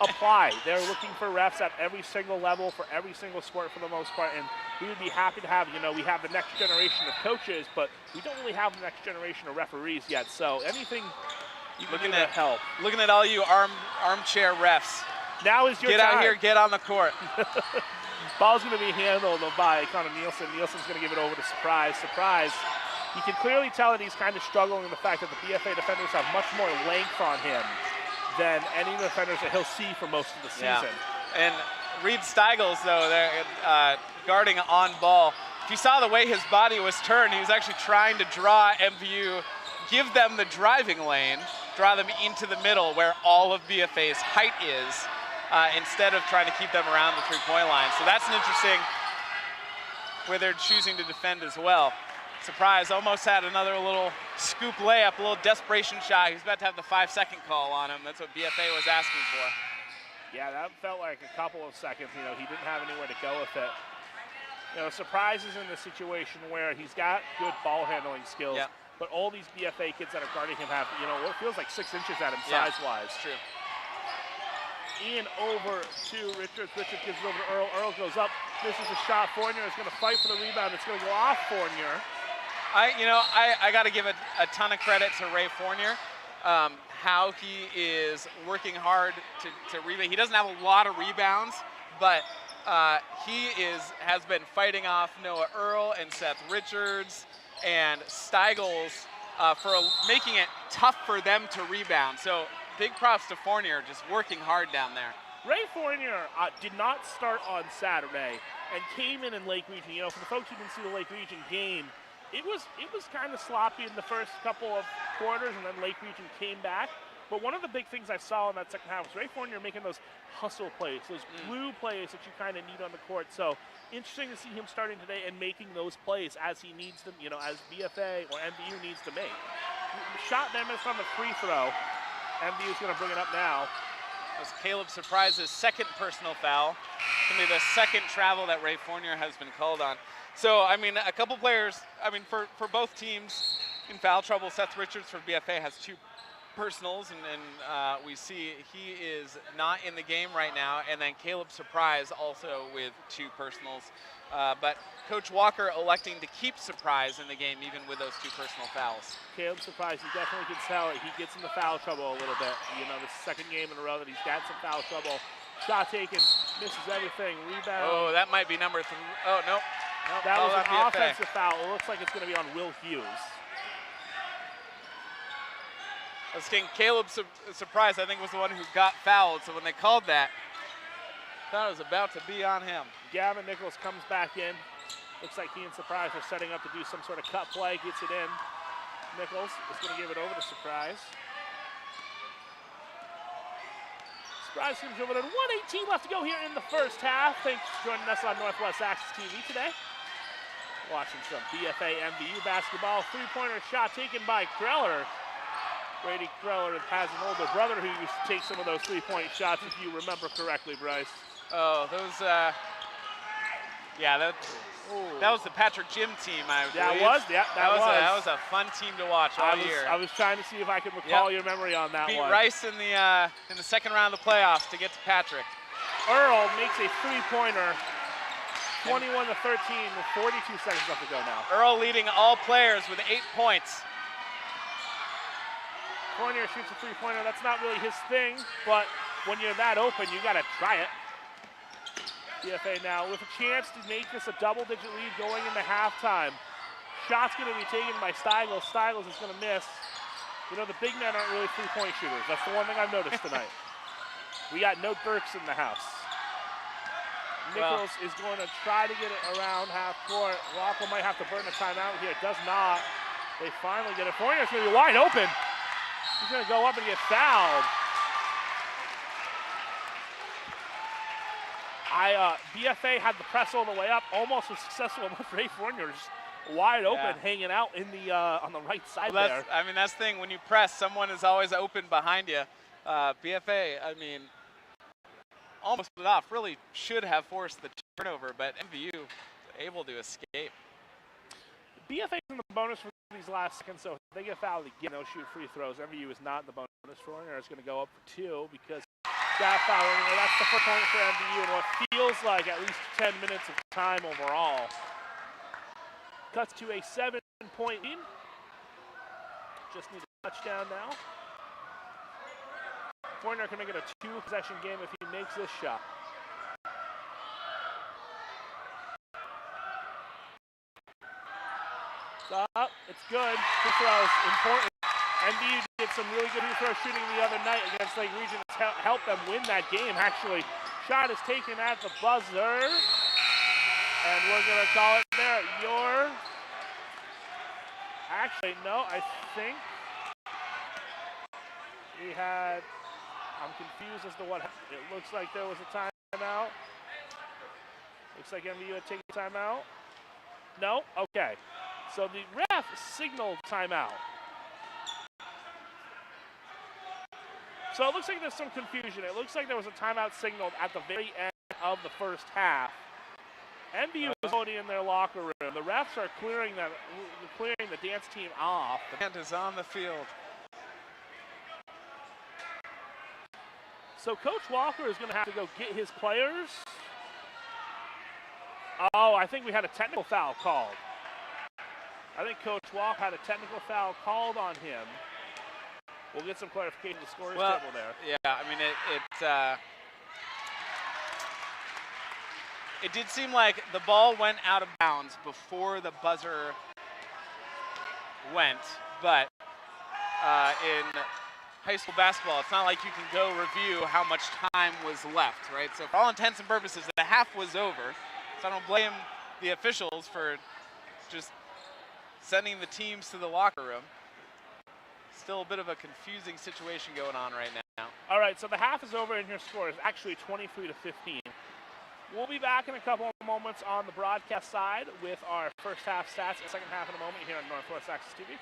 S1: apply. They're looking for refs at every single level for every single sport for the most part, and we would be happy to have, you know, we have the next generation of coaches, but we don't really have the next generation of referees yet, so anything you can do to help.
S3: Looking at all you armchair refs.
S1: Now is your time.
S3: Get out here, get on the court.
S1: Ball's going to be handled by Connor Nielsen. Nielsen's going to give it over to Surprise. Surprise. You can clearly tell that he's kind of struggling with the fact that the BFA defenders have much more length on him than any of the defenders that he'll see for most of the season.
S3: And Reed Steigels, though, they're guarding on ball. If you saw the way his body was turned, he was actually trying to draw MVU, give them the driving lane, draw them into the middle where all of BFA's height is, instead of trying to keep them around the three-point line. So that's an interesting where they're choosing to defend as well. Surprise, almost had another little scoop layup, a little desperation shot. He's about to have the 5-second call on him. That's what BFA was asking for.
S1: Yeah, that felt like a couple of seconds. You know, he didn't have anywhere to go with it. You know, Surprise is in the situation where he's got good ball handling skills, but all these BFA kids that are guarding him have, you know, what feels like 6 inches at him size-wise.
S3: True.
S1: Ian over to Richards. Richards gives it over to Earl. Earl goes up, misses a shot. Fournier is going to fight for the rebound. It's going to go off Fournier.
S3: I got to give a ton of credit to Ray Fournier, how he is working hard to rebound. He doesn't have a lot of rebounds, but he has been fighting off Noah Earl and Seth Richards and Steigels for making it tough for them to rebound. So big props to Fournier, just working hard down there.
S1: Ray Fournier did not start on Saturday and came in Lake Region. You know, for the folks who didn't see the Lake Region game, it was kind of sloppy in the first couple of quarters, and then Lake Region came back. But one of the big things I saw in that second half was Ray Fournier making those hustle plays, those glue plays that you kind of need on the court. So interesting to see him starting today and making those plays as he needs them, you know, as BFA or MVU needs to make. Shot there missed on the free throw. MVU's going to bring it up now.
S3: That was Caleb Surprise's second personal foul. It's going to be the second travel that Ray Fournier has been called on. So, I mean, a couple players, I mean, for both teams in foul trouble, Seth Richards for BFA has 2 personals, and we see he is not in the game right now, and then Caleb Surprise also with 2 personals. But Coach Walker electing to keep Surprise in the game even with those 2 personal fouls.
S1: Caleb Surprise, he definitely can tell it. He gets into foul trouble a little bit. You know, the second game in a row that he's got some foul trouble. Shot taken, misses everything, rebound.
S3: Oh, that might be number 3. Oh, no. Nope,
S1: that was an
S3: BFA.
S1: offensive foul. It looks like it's going to be on Will Hughes.
S3: I was thinking Caleb Surprise, I think, was the one who got fouled. So when they called that, I thought it was about to be on him.
S1: Gavin Nichols comes back in. Looks like he and Surprise are setting up to do some sort of cut play. Gets it in. Nichols is going to give it over to Surprise. Surprise comes over to 1:18 left to go here in the first half. Thanks for joining us on Northwest Access TV today. Watching some BFA MVU basketball. 3-pointer shot taken by Kreller. Brady Kreller has an older brother who used to take some of those 3-point shots, if you remember correctly, Bryce.
S3: Oh, those, yeah, that was the Patrick Jim team, I believe. That was a fun team to watch all year.
S1: I was trying to see if I could recall your memory on that
S3: Beat
S1: one.
S3: Rice in the second round of the playoffs to get to Patrick.
S1: Earl makes a 3-pointer, 21-13 with 42 seconds left to go now.
S3: Earl leading all players with 8 points.
S1: Fournier shoots a 3-pointer. That's not really his thing, but when you're that open, you got to try it. BFA now with a chance to make this a double-digit lead going into halftime. Shot's going to be taken by Steigels. Steigels is going to miss. You know, the big men aren't really 3-point shooters. That's the one thing I've noticed tonight. We got no Dirks in the house. Nichols is going to try to get it around half court. Rockwell might have to burn a timeout here. Does not. They finally get it. Fournier's going to be wide open. He's going to go up and get fouled. BFA had the press all the way up, almost was successful enough. Ray Fournier just wide open, hanging out in the on the right side there.
S3: I mean, that's the thing. When you press, someone is always open behind you. BFA, I mean, almost put it off. Really should have forced the turnover, but MVU able to escape.
S1: BFA is in the bonus for these last seconds, so if they get fouled again, they'll shoot free throws. MVU is not in the bonus for it. It's going to go up for 2 because that foul anyway. That's the 4 point for MVU and what feels like at least 10 minutes of time overall. Cuts to a 7-point lead. Just need a touchdown now. Fournier can make it a 2-possession game if he makes this shot. Up, it's good. Free throws, important. MVU did some really good free throw shooting the other night against Lake Region. It's helped them win that game, actually. Shot is taken at the buzzer. And we're going to call it there. Actually, no, I think we had, I'm confused as to what happened. It looks like there was a timeout. Looks like MVU had taken a timeout. No? Okay. So the ref signaled timeout. So it looks like there's some confusion. It looks like there was a timeout signaled at the very end of the first half. MVU is already in their locker room. The refs are clearing the dance team off.
S3: The band is on the field.
S1: So Coach Walker is going to have to go get his players. Oh, I think we had a technical foul called. I think Coach Walker had a technical foul called on him. We'll get some clarification to the scorer's table there.
S3: Yeah, I mean, it did seem like the ball went out of bounds before the buzzer went, but in high school basketball, it's not like you can go review how much time was left, right? So for all intents and purposes, the half was over. So I don't blame the officials for just sending the teams to the locker room. Still a bit of a confusing situation going on right now.
S1: All right, so the half is over, and your score is actually 23-15. We'll be back in a couple of moments on the broadcast side with our first half stats and second half in a moment here on Northwest Access TV.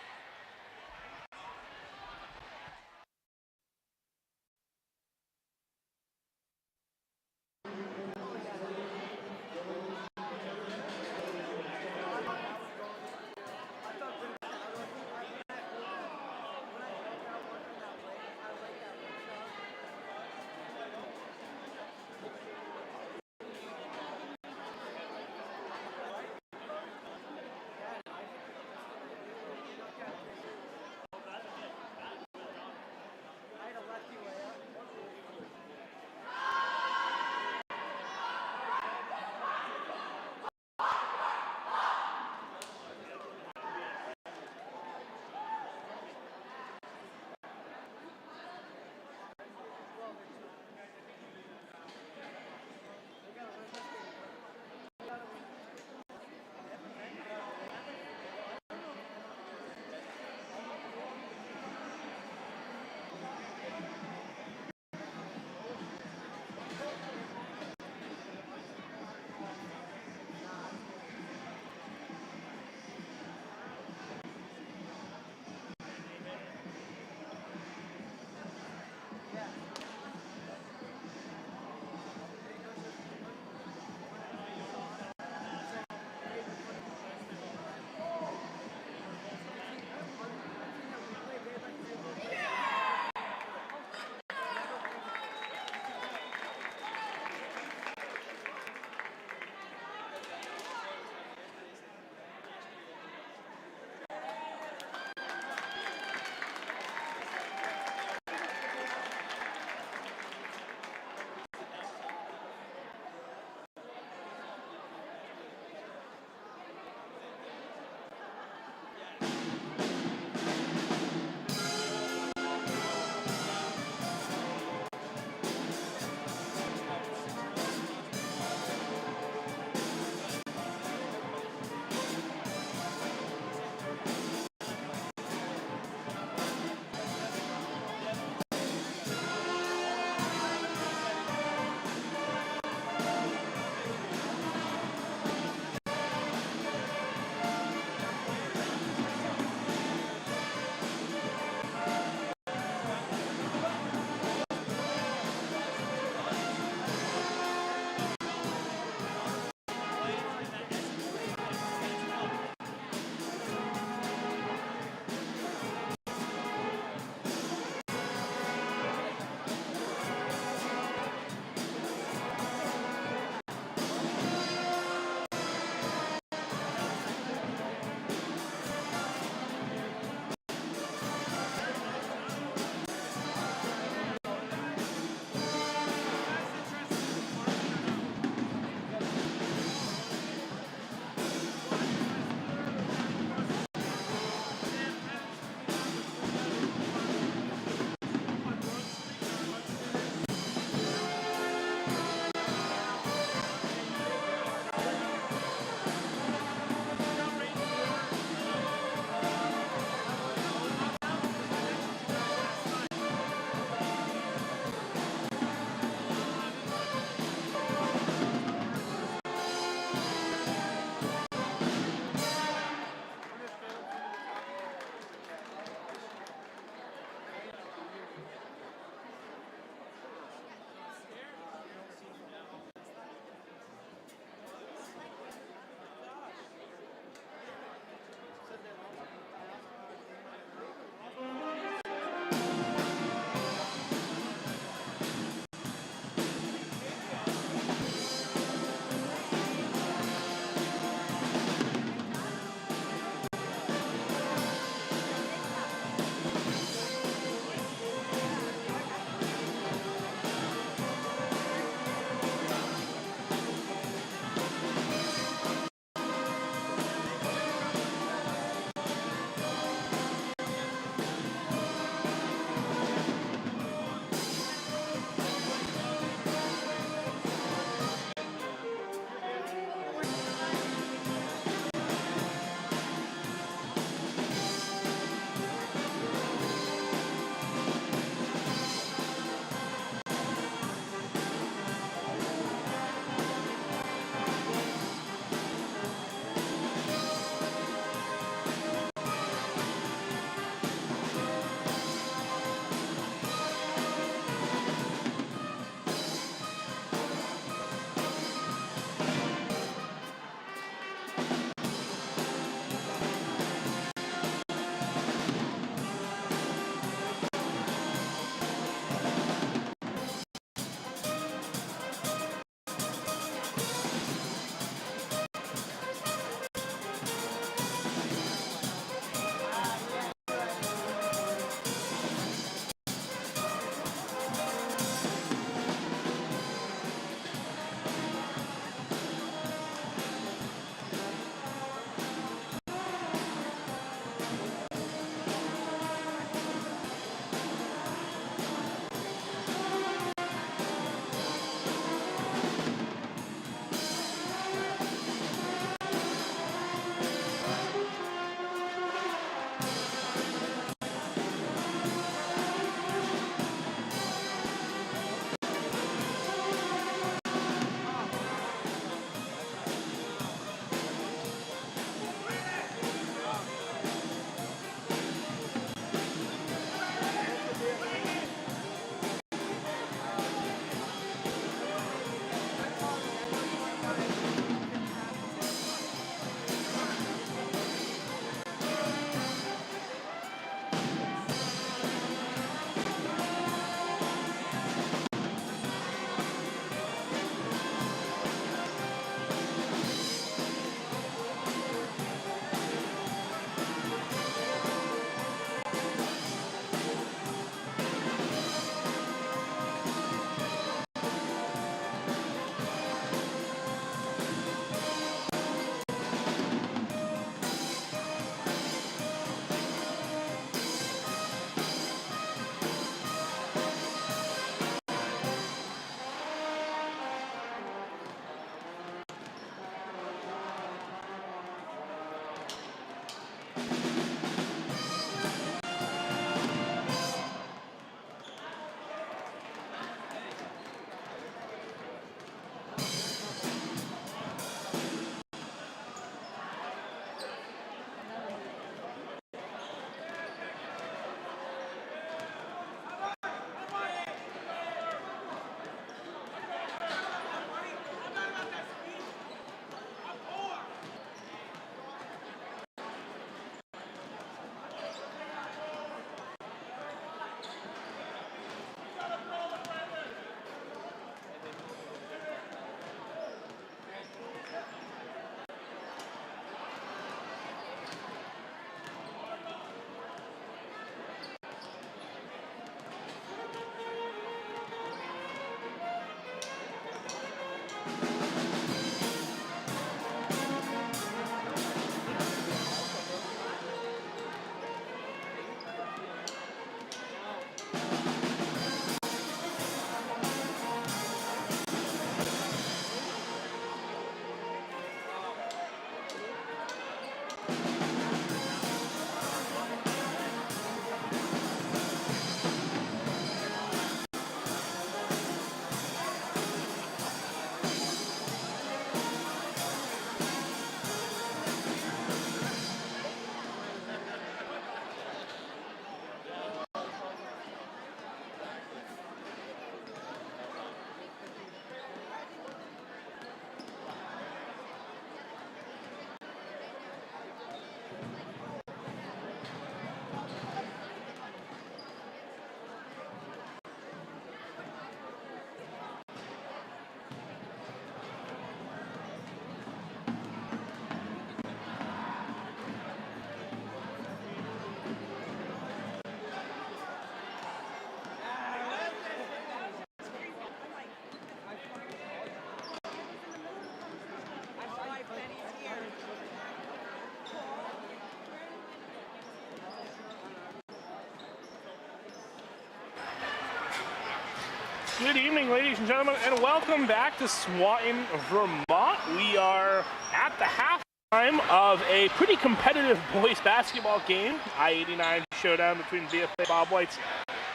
S1: Good evening, ladies and gentlemen, and welcome back to Swanton, Vermont. We are at the halftime of a pretty competitive boys basketball game. I-89 showdown between BFA Bob Whites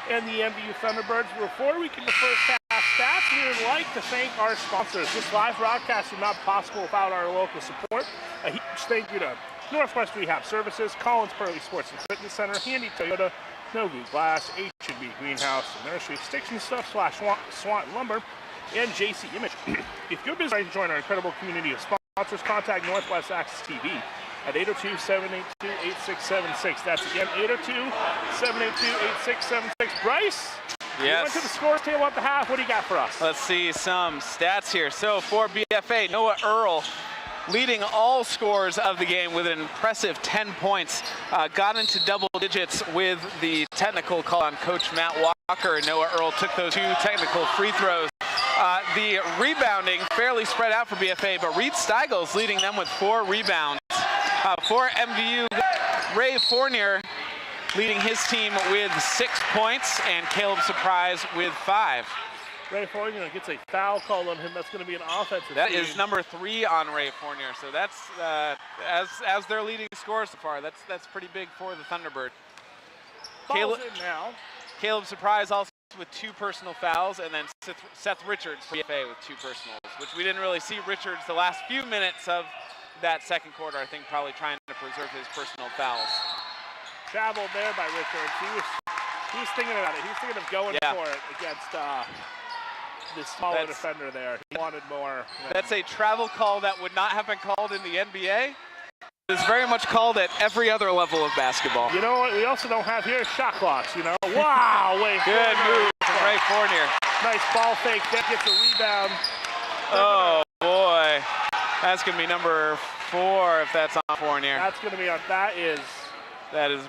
S1: and the MVU Thunderbirds. Before we get the first half stats, we would like to thank our sponsors. This live broadcast is not possible without our local support. A huge thank you to Northwest Rehab Services, Collins Pearly Sports and Fitness Center, Handy Toyota, Novu Glass, H&B Greenhouse, Nursery, Sticks and Stuff / Swanton Lumber, and JC Image. If you're busy to join our incredible community of sponsors, contact Northwest Access TV at 802-782-8676. That's again 802-782-8676. Bryce,
S3: Yes.
S1: we went to the scores table at the half. What do you got for us?
S3: Let's see some stats here. So for BFA, Noah Earl leading all scores of the game with an impressive 10 points. Got into double digits with the technical call on Coach Matt Walker. Noah Earl took those 2 technical free throws. The rebounding fairly spread out for BFA, but Reed Steigels leading them with 4 rebounds. For MVU, Ray Fournier leading his team with 6 points, and Caleb Surprise with 5.
S1: Ray Fournier gets a foul called on him. That's going to be an offensive.
S3: That is number 3 on Ray Fournier. So that's as their leading scorer so far. That's pretty big for the Thunderbird.
S1: Ball's in now.
S3: Caleb Surprise also with 2 personal fouls, and then Seth Richards for BFA with 2 personals, which we didn't really see Richards the last few minutes of that second quarter. I think probably trying to preserve his personal fouls.
S1: Traveled there by Richards. He was thinking about it. He was thinking of going for it against the smaller defender there. He wanted more.
S3: That's a travel call that would not have been called in the NBA. It's very much called at every other level of basketball.
S1: You know what we also don't have here is shot clocks, you know. Wow,
S3: good move from Ray Fournier.
S1: Nice ball fake, that gets a rebound.
S3: Oh boy, that's gonna be number 4 if that's on Fournier.
S1: That's gonna be on, that is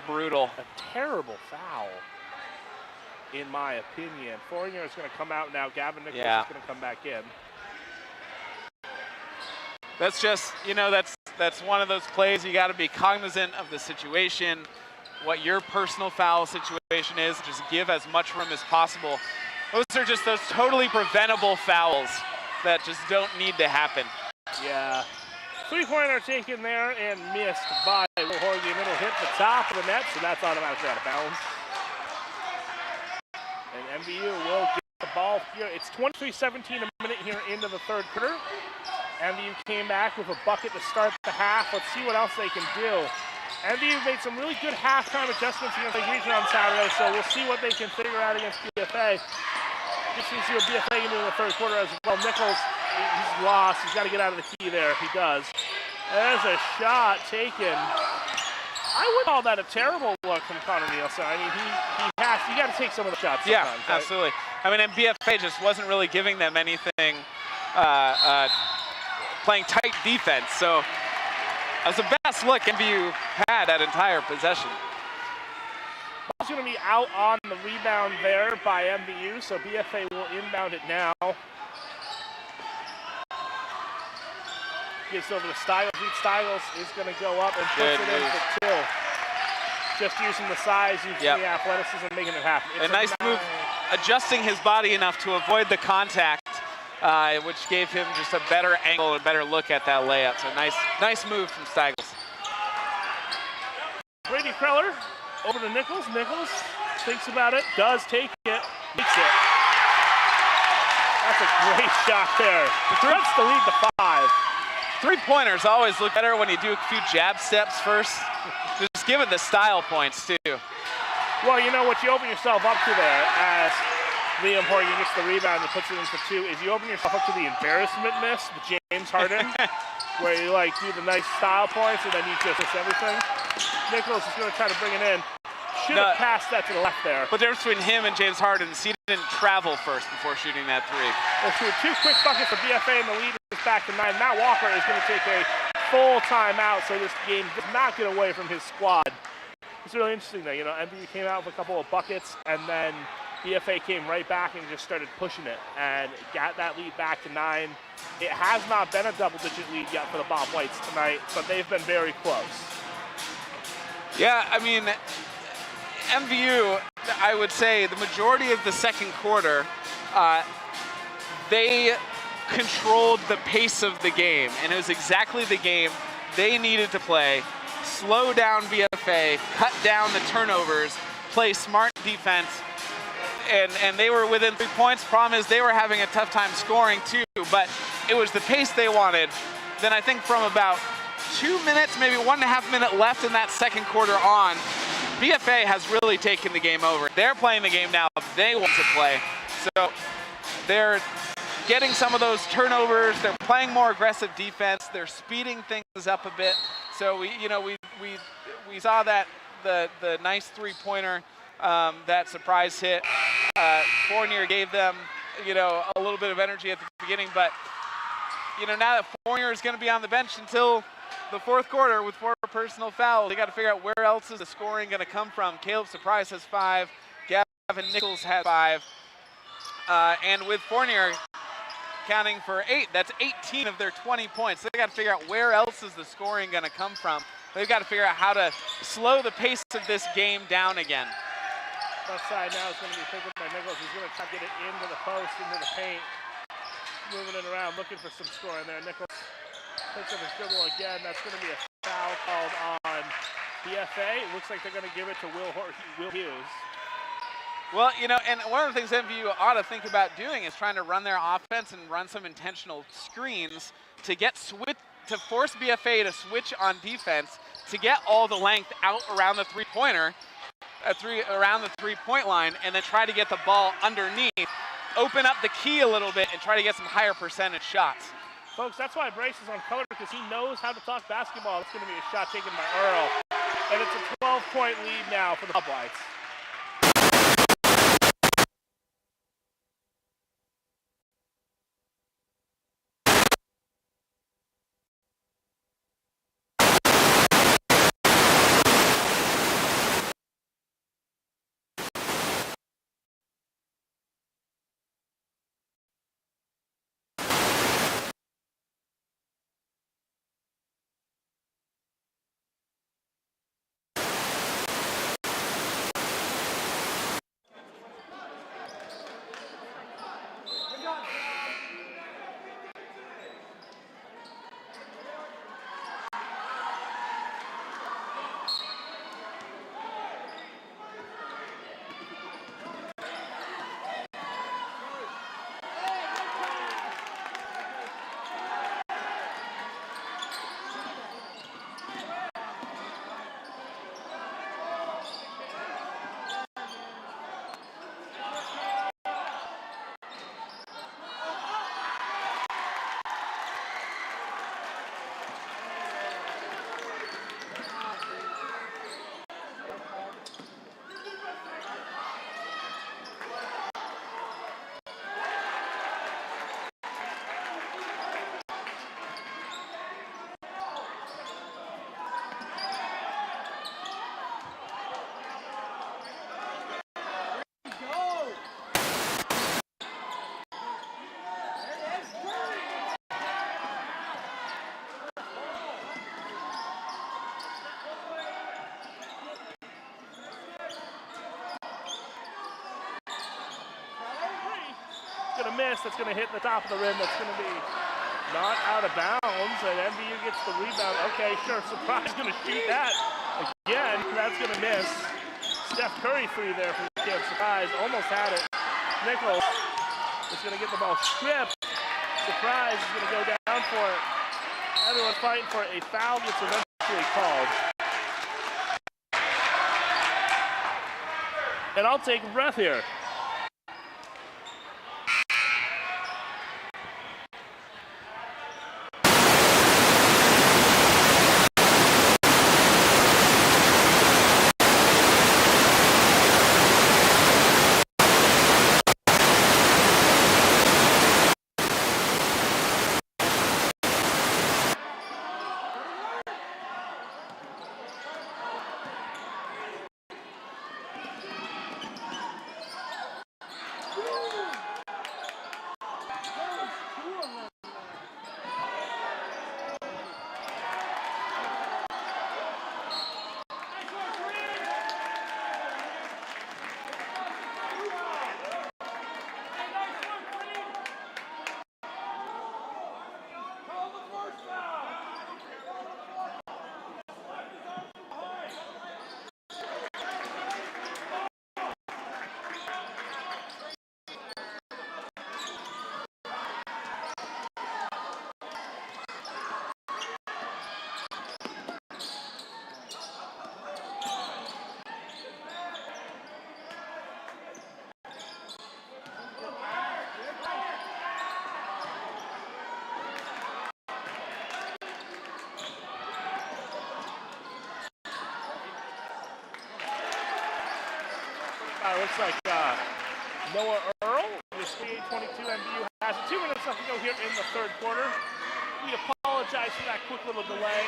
S3: brutal.
S1: A terrible foul, in my opinion. Fournier is gonna come out now. Gavin Nichols is gonna come back in.
S3: That's just, you know, that's one of those plays you got to be cognizant of the situation, what your personal foul situation is. Just give as much room as possible. Those are just those totally preventable fouls that just don't need to happen.
S1: Yeah. 3-pointer taken there and missed by Horgan. It'll hit the top of the net, so that's automatically out of bounds. And MVU will get the ball here. It's 23-17 a minute here into the third quarter. MVU came back with a bucket to start the half. Let's see what else they can do. MVU made some really good halftime adjustments against the region on Saturday, so we'll see what they can figure out against BFA. Just to see what BFA can do in the third quarter as well. Nichols, he's lost. He's got to get out of the key there. He does. There's a shot taken. I would call that a terrible look from Connor Nielsen. I mean, you got to take some of the shots sometimes.
S3: Yeah, absolutely. I mean, and BFA just wasn't really giving them anything, playing tight defense. So that was the best look MVU had that entire possession.
S1: Ball's going to be out on the rebound there by MVU, so BFA will inbound it now. Gives over to Stiles. Stiles is going to go up and puts it in for 2. Just using the size, using the athleticism, making it happen.
S3: It's a nice move, adjusting his body enough to avoid the contact, which gave him just a better angle and a better look at that layup. So nice move from Stiles.
S1: Brady Kreller over to Nichols. Nichols thinks about it, does take it, makes it. That's a great shot there. That's the lead to 5.
S3: 3-pointers always look better when you do a few jab steps first. Just give it the style points too.
S1: Well, you know what you open yourself up to there as Liam Horgan gets the rebound and puts it in for 2 is you open yourself up to the embarrassment miss with James Harden, where you like do the nice style points and then you just miss everything. Nichols is going to try to bring it in. Should have passed that to the left there.
S3: But the difference between him and James Harden is he didn't travel first before shooting that 3.
S1: Well, through 2 quick buckets for BFA and the lead is back to 9. Matt Walker is going to take a full timeout, so this game does not get away from his squad. It's really interesting though, you know, MVU came out with a couple of buckets and then BFA came right back and just started pushing it and got that lead back to 9. It has not been a double-digit lead yet for the Bob Whites tonight, but they've been very close.
S3: Yeah, I mean, MVU, I would say the majority of the second quarter they controlled the pace of the game, and it was exactly the game they needed to play. Slow down BFA, cut down the turnovers, play smart defense, and they were within 3 points. Problem is they were having a tough time scoring too, but it was the pace they wanted. Then I think from about 2 minutes, maybe 1.5 minutes left in that second quarter on, BFA has really taken the game over. They're playing the game now they want to play. So they're getting some of those turnovers, they're playing more aggressive defense, they're speeding things up a bit. So we saw that the nice three-pointer, that surprise hit. Fournier gave them, a little bit of energy at the beginning, but now that Fournier is going to be on the bench until the fourth quarter with 4 personal fouls, they got to figure out where else is the scoring going to come from. Caleb Surprise has 5, Gavin Nichols has 5, and with Fournier counting for 8, that's 18 of their 20 points. They got to figure out where else is the scoring going to come from. They've got to figure out how to slow the pace of this game down again.
S1: Left side now is going to be picked up by Nichols. He's going to try to get it into the post, into the paint, moving it around, looking for some scoring there. Nichols picks up his dribble again. That's going to be a foul called on BFA. It looks like they're going to give it to Will Hughes.
S3: Well, and one of the things MVU ought to think about doing is trying to run their offense and run some intentional screens to to force BFA to switch on defense, to get all the length out around the three-pointer, around the three-point line, and then try to get the ball underneath, open up the key a little bit, and try to get some higher percentage shots.
S1: Folks, that's why Bryce is on color, because he knows how to talk basketball. It's going to be a shot taken by Earl, and it's a 12-point lead now for the Hoplites. Going to miss. That's going to hit the top of the rim. That's going to be not out of bounds, and MVU gets the rebound. Okay, sure. Surprise going to shoot that again. That's going to miss. Steph Curry free there for the kid. Surprise almost had it. Nichols is going to get the ball stripped. Surprise is going to go down for it. Everyone fighting for it. A foul gets eventually called. And I'll take a breath here. it looks like Noah Earl is 28-22. MVU has 2 minutes left to go here in the third quarter. We apologize for that quick little delay.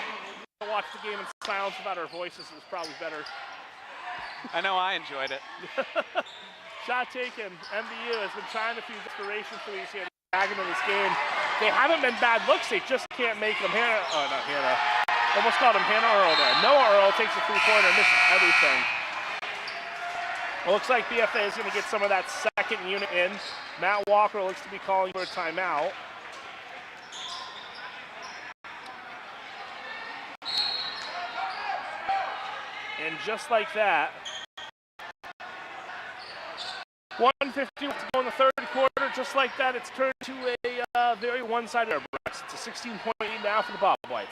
S1: We'll watch the game in silence without our voices. It was probably better.
S3: I know I enjoyed it.
S1: Shot taken. MVU has been trying to fuse inspiration for these here back into this game. They haven't been bad looks. They just can't make them. Hannah, oh, not Hannah. Almost called him Hannah Earl there. Noah Earl takes a three-pointer and misses everything. It looks like BFA is going to get some of that second unit in. Matt Walker looks to be calling for a timeout. And just like that, 1:50 to go in the third quarter. Just like that, it's turned to a very one-sided Airbrush. It's a 16-point lead now for the Bob Whites.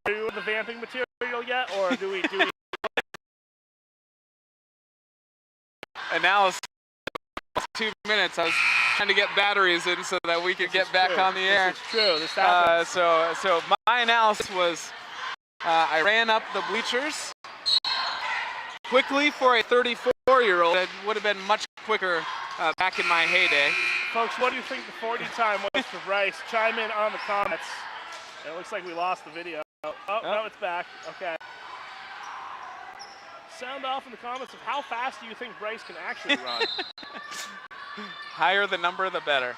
S1: Are you with the vamping material yet, or do we
S3: Analysis. 2 minutes. I was trying to get batteries in so that we could get back on the air.
S1: This is true. This happens.
S3: So my analysis was I ran up the bleachers quickly for a 34-year-old. It would have been much quicker back in my heyday.
S1: Folks, what do you think the 40 time was for Bryce? Chime in on the comments. It looks like we lost the video. Oh, no, it's back. Okay. Sound off in the comments of how fast do you think Bryce can actually run?
S3: Higher the number, the better.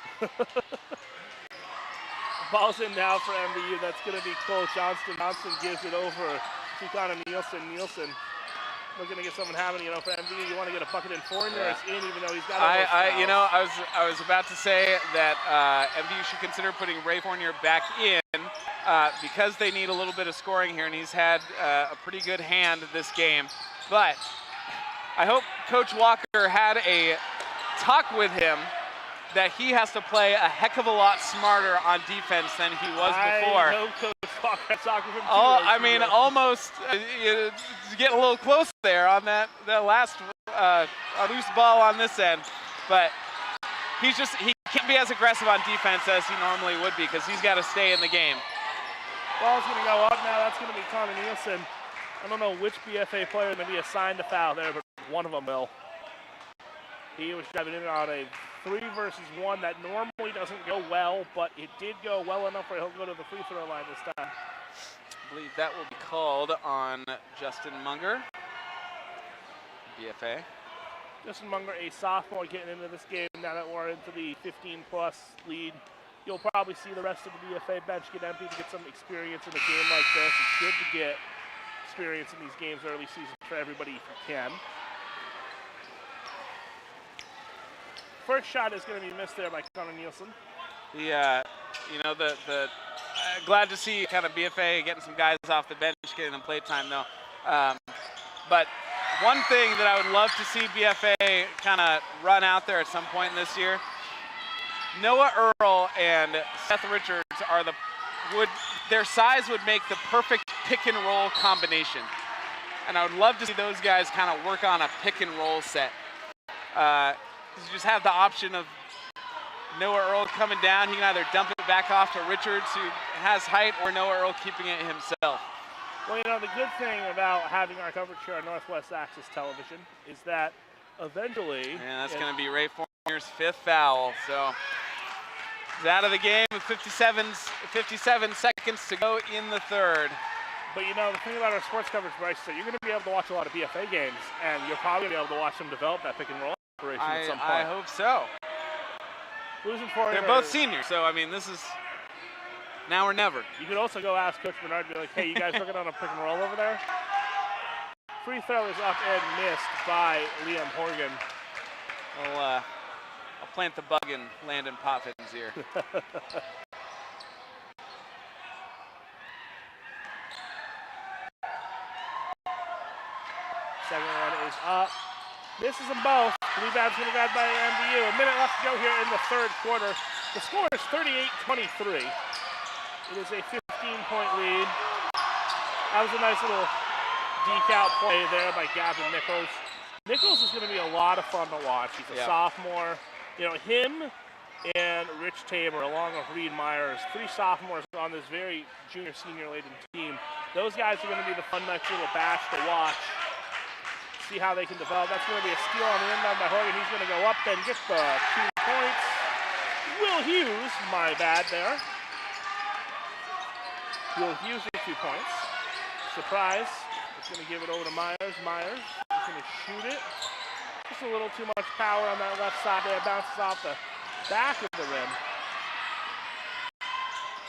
S1: Ball's in now for MVU. That's going to be Cole Johnston. Johnston gives it over to Connor Nielsen. Nielsen looking to get something happening, for MVU. You want to get a bucket in Foreigner. Yeah. It's in, even though he's got
S3: I was about to say that MVU should consider putting Ray Fournier back in because they need a little bit of scoring here, and he's had a pretty good hand this game. But I hope Coach Walker had a talk with him that he has to play a heck of a lot smarter on defense than he was before.
S1: I know Coach Walker talked with him too.
S3: Oh, I mean, almost getting a little close there on that last loose ball on this end. But he can't be as aggressive on defense as he normally would be because he's got to stay in the game.
S1: Ball's going to go up now. That's going to be Connor Nielsen. I don't know which BFA player is going to be assigned a foul there, but one of them will. He was driving in on a 3-versus-1 that normally doesn't go well, but it did go well enough where he'll go to the free throw line this time.
S3: I believe that will be called on Justin Munger, BFA.
S1: Justin Munger, a sophomore, getting into this game now that we're into the 15-plus lead. You'll probably see the rest of the BFA bench get empty to get some experience in a game like this. It's good to get experience in these games early season for everybody if you can. First shot is going to be missed there by Connor Nielsen.
S3: Glad to see kind of BFA getting some guys off the bench, getting them play time though. But one thing that I would love to see BFA kind of run out there at some point this year, Noah Earl and Seth Richards their size would make the perfect pick and roll combination. And I would love to see those guys kind of work on a pick and roll set. You just have the option of Noah Earl coming down. He can either dump it back off to Richards, who has height, or Noah Earl keeping it himself.
S1: Well, the good thing about having our coverage here on Northwest Access Television is that eventually...
S3: And that's going to be Ray Fournier's 5th foul. So he's out of the game with 57 seconds to go in the third.
S1: But the thing about our sports coverage, Bryce, is that you're going to be able to watch a lot of BFA games, and you're probably going to be able to watch them develop that pick and roll operation at some point.
S3: I hope so.
S1: Losing Foreigner.
S3: They're both seniors, so I mean, this is now or never.
S1: You could also go ask Coach Bernard, be like, hey, you guys working on a pick and roll over there? Free throw is up and missed by Liam Horgan.
S3: I'll plant the bug in Landon Potvin's ear.
S1: Second one is up. Misses them both. Rebound's going to grab by MVU. A minute left to go here in the third quarter. The score is 38-23. It is a 15-point lead. That was a nice little decal play there by Gavin Nichols. Nichols is going to be a lot of fun to watch. He's a sophomore. Him and Rich Tabor, along with Reed Myers, 3 sophomores on this very junior-senior-laden team. Those guys are going to be the fun next little batch to watch. See how they can develop. That's going to be a steal on the inbound by Horgan. He's going to go up and get the 2 points. Will Hughes, my bad there. Will Hughes with 2 points. Surprise. It's going to give it over to Myers. Myers is going to shoot it. Just a little too much power on that left side there. Bounces off the back of the rim.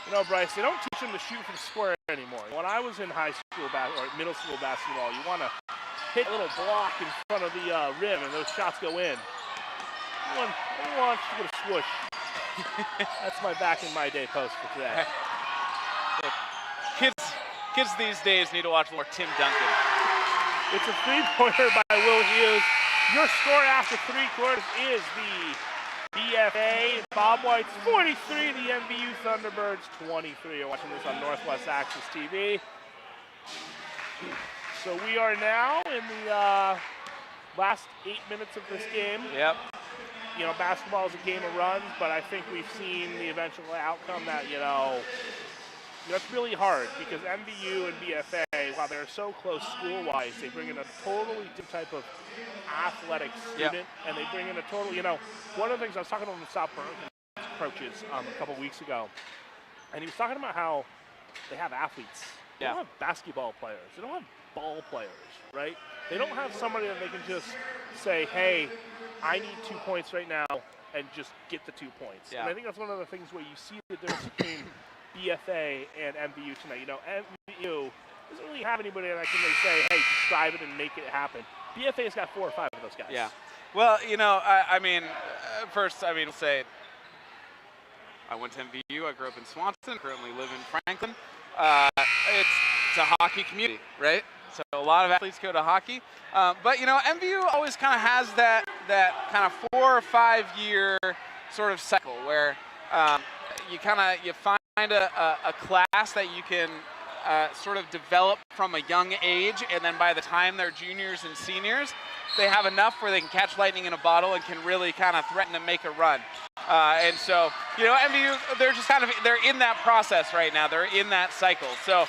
S1: You know, Bryce, they don't teach them to shoot from square anymore. When I was in high school or middle school basketball, you want to hit a little block in front of the rim, and those shots go in. Everyone wants to get a swoosh. That's my back in my day post for today.
S3: Kids these days need to watch more Tim Duncan.
S1: It's a 3-pointer by Will Hughes. Your score after 3 quarters is the BFA Bob White's 43, the MVU Thunderbirds 23. You're watching this on Northwest Access TV. So we are now in the last 8 minutes of this game.
S3: Yep.
S1: You know, basketball is a game of runs, but I think we've seen the eventual outcome that, you know, that's really hard because MVU and BFA, while they're so close school-wise, they bring in a totally different type of athletic student, and they bring in a total, you know, one of the things I was talking about the South Burlington coaches a couple weeks ago, and he was talking about how they have athletes. They don't have basketball players. They don't have ball players, right? They don't have somebody that they can just say, hey, I need 2 points right now, and just get the 2 points.
S3: Yeah.
S1: And I think that's one of the things where you see the difference between BFA and MVU tonight. You know, MVU doesn't really have anybody that can really say, hey, just drive it and make it happen. BFA's got 4 or 5 of those guys.
S3: Yeah. Well, you know, I mean, first, I mean, say, I went to MVU. I grew up in Swanson. Currently live in Franklin. It's a hockey community, right? So a lot of athletes go to hockey. But, you know, MVU always kind of has that kind of 4 or 5 year sort of cycle where you find a class that you can sort of develop from a young age, and then by the time they're juniors and seniors, they have enough where they can catch lightning in a bottle and can really kind of threaten to make a run. And so, you know, MVU, they're in that process right now. They're in that cycle. So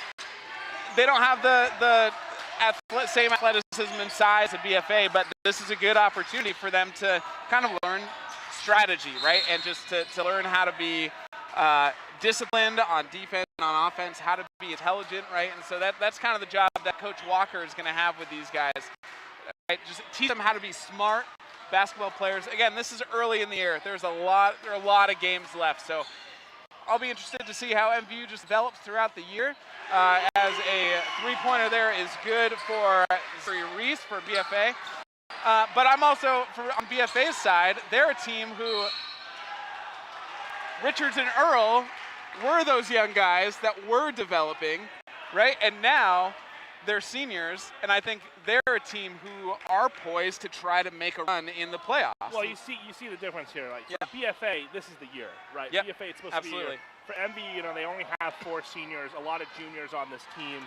S3: they don't have the same athleticism and size of BFA, but this is a good opportunity for them to kind of learn strategy, right? And just to learn how to be disciplined on defense and on offense, how to be intelligent, right? And so that's kind of the job that Coach Walker is going to have with these guys. Right? Just teach them how to be smart basketball players. Again, this is early in the year. There are a lot of games left, so I'll be interested to see how MVU just develops throughout the year. As a 3-pointer there is good for Reese for BFA. But I'm also, on BFA's side, they're a team who, Richards and Earl were those young guys that were developing, right? And now they're seniors, and I think they're a team who are poised to try to make a run in the playoffs.
S1: Well, you see the difference here. Like for BFA, this is the year, right?
S3: Yep.
S1: BFA, it's supposed to be the year. For MVU, you know, they only have 4 seniors, a lot of juniors on this team.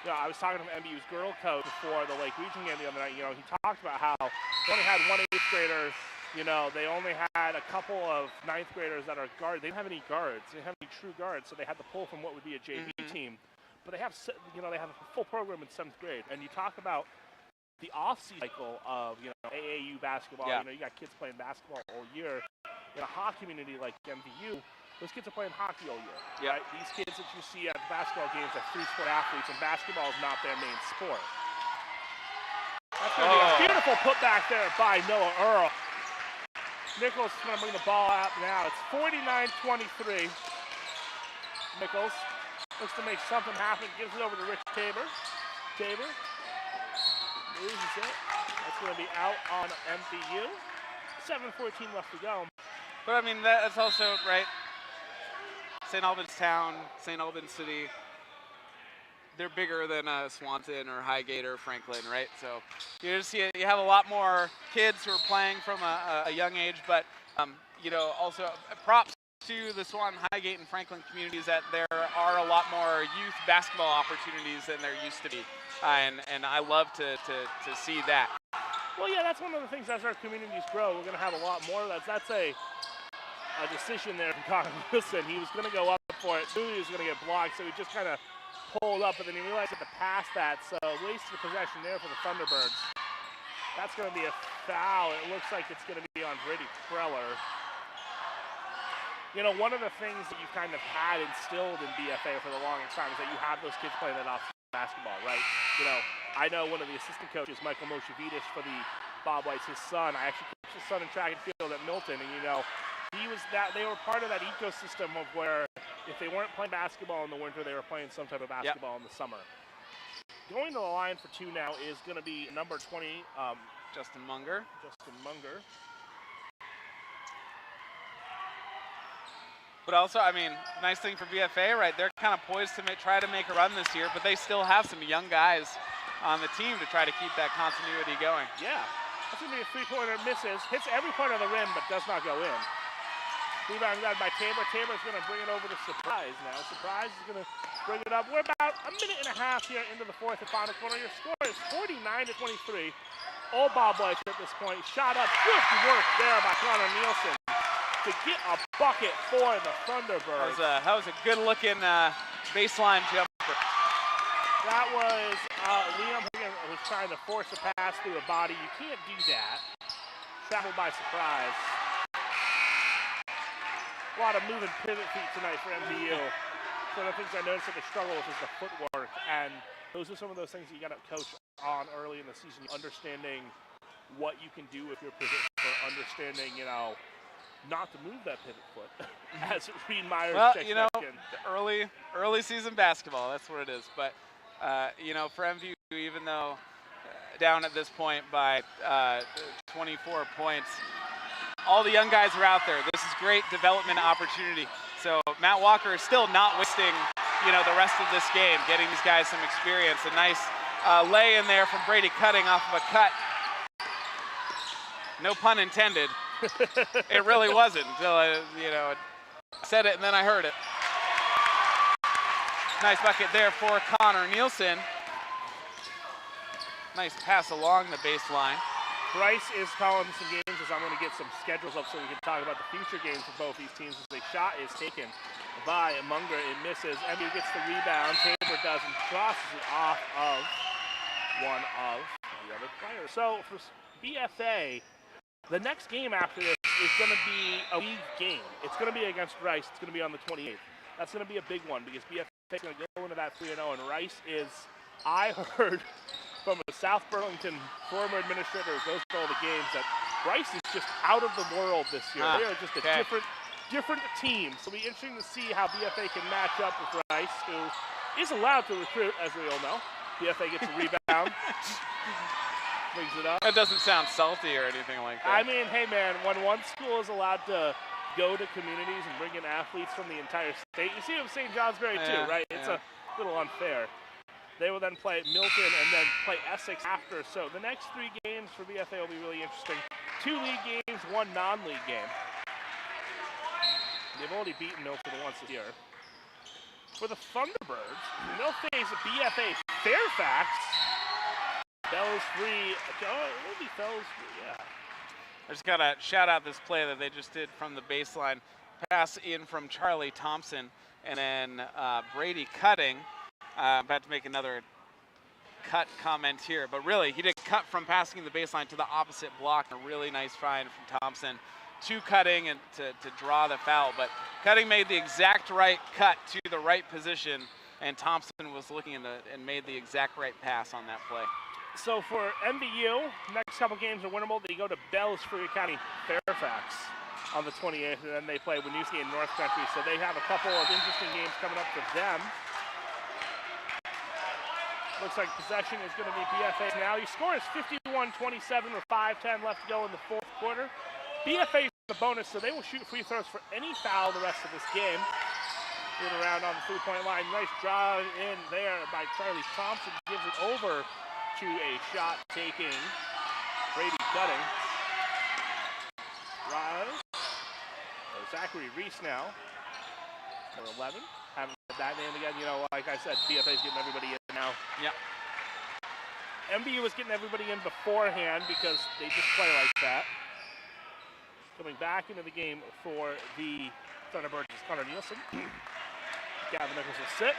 S1: You know, I was talking to MVU's girl coach before the Lake Region game the other night. You know, he talked about how they only had 1 8th grader. You know, they only had a couple of 9th graders that are guards. They didn't have any guards. They didn't have any true guards, so they had to pull from what would be a JV team. But they have, you know, they have a full program in 7th grade. And you talk about the off-season cycle of, you know, AAU basketball.
S3: Yeah.
S1: You know, you got kids playing basketball all year. In a hockey community like MVU, those kids are playing hockey all year.
S3: Yeah.
S1: Right? These kids that you see at basketball games are 3-sport athletes, and basketball is not their main sport. That's going to be a beautiful putback there by Noah Earl. Nichols is going to bring the ball out now. It's 49-23. Nichols looks to make something happen. Gives it over to Rich Tabor. Tabor loses it. That's going to be out on MVU. 7:14 left to go.
S3: But I mean, that's also, right, St. Albans Town, St. Albans City, they're bigger than Swanton or Highgate or Franklin, right? So you have a lot more kids who are playing from a young age, but you know, also props to the Swanton, Highgate, and Franklin communities that there are a lot more youth basketball opportunities than there used to be, and I love to see that.
S1: Well, yeah, that's one of the things as our communities grow, we're going to have a lot more of that. That's a a decision there from Connor Wilson. He was going to go up for it, knew he was going to get blocked, so he just kind of pulled up, but then he realized he had to pass that, so wasted possession there for the Thunderbirds. That's going to be a foul. It looks like it's going to be on Brady Preller. You know, one of the things that you kind of had instilled in BFA for the longest time is that you have those kids playing that off basketball, right? You know, I know one of the assistant coaches, Michael Moshevitis, for the Bob White's his son. I actually coached his son in track and field at Milton, and you know, they were part of that ecosystem of where if they weren't playing basketball in the winter, they were playing some type of basketball in the summer. Going to the line for two now is going to be number 20,
S3: Justin Munger. But also, I mean, nice thing for BFA, right? They're kind of poised to try to make a run this year, but they still have some young guys on the team to try to keep that continuity going.
S1: Yeah, that's going to be a three-pointer, misses, hits every point of the rim, but does not go in. Rebound grabbed by Tabor. Tabor's going to bring it over to Surprise now. Surprise is going to bring it up. We're about a minute and a half here into the fourth and final quarter. Your score is 49-23. All Bob White at this point. Shot up. Good work there by Connor Nielsen to get a bucket for the Thunderbirds.
S3: That was a good-looking baseline jumper.
S1: That was Liam Higgins was trying to force a pass through a body. You can't do that. Traveled by Surprise. A lot of moving pivot feet tonight for MVU. So the things I noticed that they struggle with is the footwork, and those are some of those things that you got to coach on early in the season. Understanding what you can do with your pivot foot, understanding, you know, not to move that pivot foot. As Reed Myers checks
S3: you know,
S1: back in.
S3: early season basketball, that's what it is. But you know, for MVU, even though down at this point by 24 points. All the young guys are out there. This is great development opportunity. So Matt Walker is still not wasting, you know, the rest of this game, getting these guys some experience. A nice lay in there from Brady Cutting off of a cut. No pun intended. It really wasn't until I, you know, said it and then I heard it. Nice bucket there for Connor Nielsen. Nice pass along the baseline.
S1: Bryce is calling some games as I'm going to get some schedules up so we can talk about the future games for both these teams. As the shot is taken by Munger, it misses. MVU gets the rebound. Tabor does and crosses it off of one of the other players. So for BFA, the next game after this is going to be a league game. It's going to be against Rice. It's going to be on the 28th. That's going to be a big one because BFA is going to go into that 3-0, and Rice is, I heard from a South Burlington former administrator who goes to all the games, that Rice is just out of the world this year. They are just a different team. So it'll be interesting to see how BFA can match up with Rice, who is allowed to recruit, as we all know. BFA gets a rebound, brings it up.
S3: That doesn't sound salty or anything like that.
S1: I mean, hey man, when one school is allowed to go to communities and bring in athletes from the entire state, you see it with St. Johnsbury too, right? It's a little unfair. They will then play Milton and then play Essex after. So the next three games for BFA will be really interesting. 2 league games, 1 non-league game. They've already beaten Milton once this year. For the Thunderbirds, they'll face BFA Fairfax. Bells free. Oh, it will be Bells free, yeah.
S3: I just got to shout out this play that they just did from the baseline. Pass in from Charlie Thompson, and then Brady Cutting. About to make another cut comment here, but really he did cut from passing the baseline to the opposite block. A really nice find from Thompson to Cutting and to draw the foul. But Cutting made the exact right cut to the right position, and Thompson was looking and made the exact right pass on that play.
S1: So for MVU, next couple games are winnable. They go to Bells Free County Fairfax on the 28th, and then they play Winooski and North Country. So they have a couple of interesting games coming up for them. Looks like possession is going to be BFA now. Your score is 51-27 with 5:10 left to go in the fourth quarter. BFA is the bonus, so they will shoot free throws for any foul the rest of this game. Moving around on the three-point line. Nice drive in there by Charlie Thompson. Gives it over to a shot-taking Brady Cutting. Rise. Zachary Reese now. Number 11. Haven't said that name again. You know, like I said, BFA is getting everybody in now.
S3: Yeah.
S1: MVU was getting everybody in beforehand because they just play like that. Coming back into the game for the Thunderbirds is Connor Nielsen. Gavin Nichols will sit.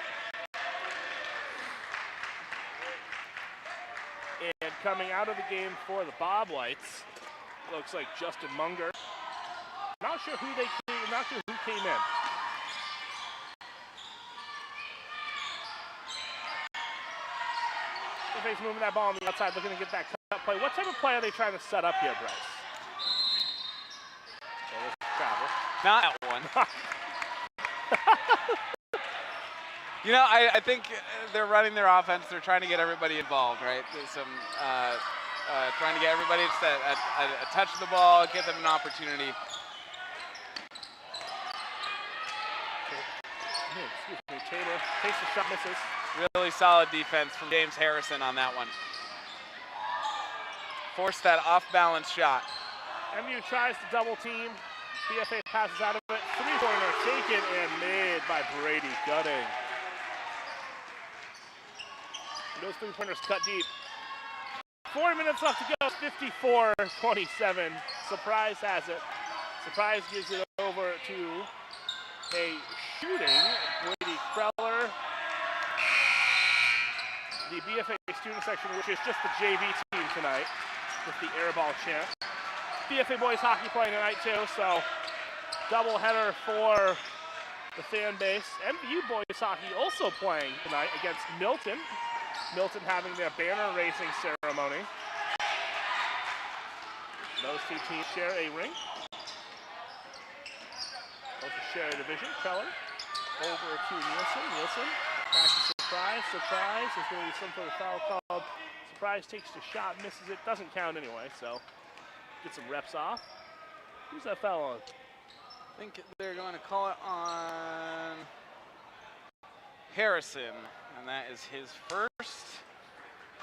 S1: And coming out of the game for the Bob Whites, looks like Justin Munger. Not sure who came in. BFA's moving that ball on the outside, looking to get that cut play. What type of play are they trying to set up here, Bryce? Oh, this is travel.
S3: Not that one. You know, I think they're running their offense. They're trying to get everybody involved, right? There's some trying to get everybody to a touch of the ball, get them an opportunity.
S1: Excuse me, Taylor takes the shot, misses.
S3: Really solid defense from James Harrison on that one. Forced that off-balance shot.
S1: MVU tries to double team. BFA passes out of it. Three-pointer taken and made by Brady Gutting. Those three-pointers cut deep. 4 minutes left to go, 54-27. Surprise has it. Surprise gives it over to a shooting Brady Kreller. The BFA student section, which is just the JV team tonight, with the airball champ. BFA boys hockey playing tonight too, so double header for the fan base. MVU boys hockey also playing tonight against Milton. Milton having their banner raising ceremony. Those two teams share a ring. Also share a division. Keller over to Nielsen. Nielsen back to Surprise. Surprise. There's going to be some sort of foul called. Surprise takes the shot, misses it. Doesn't count anyway, so get some reps off. Who's that foul on?
S3: I think they're going to call it on Harrison, and that is his first.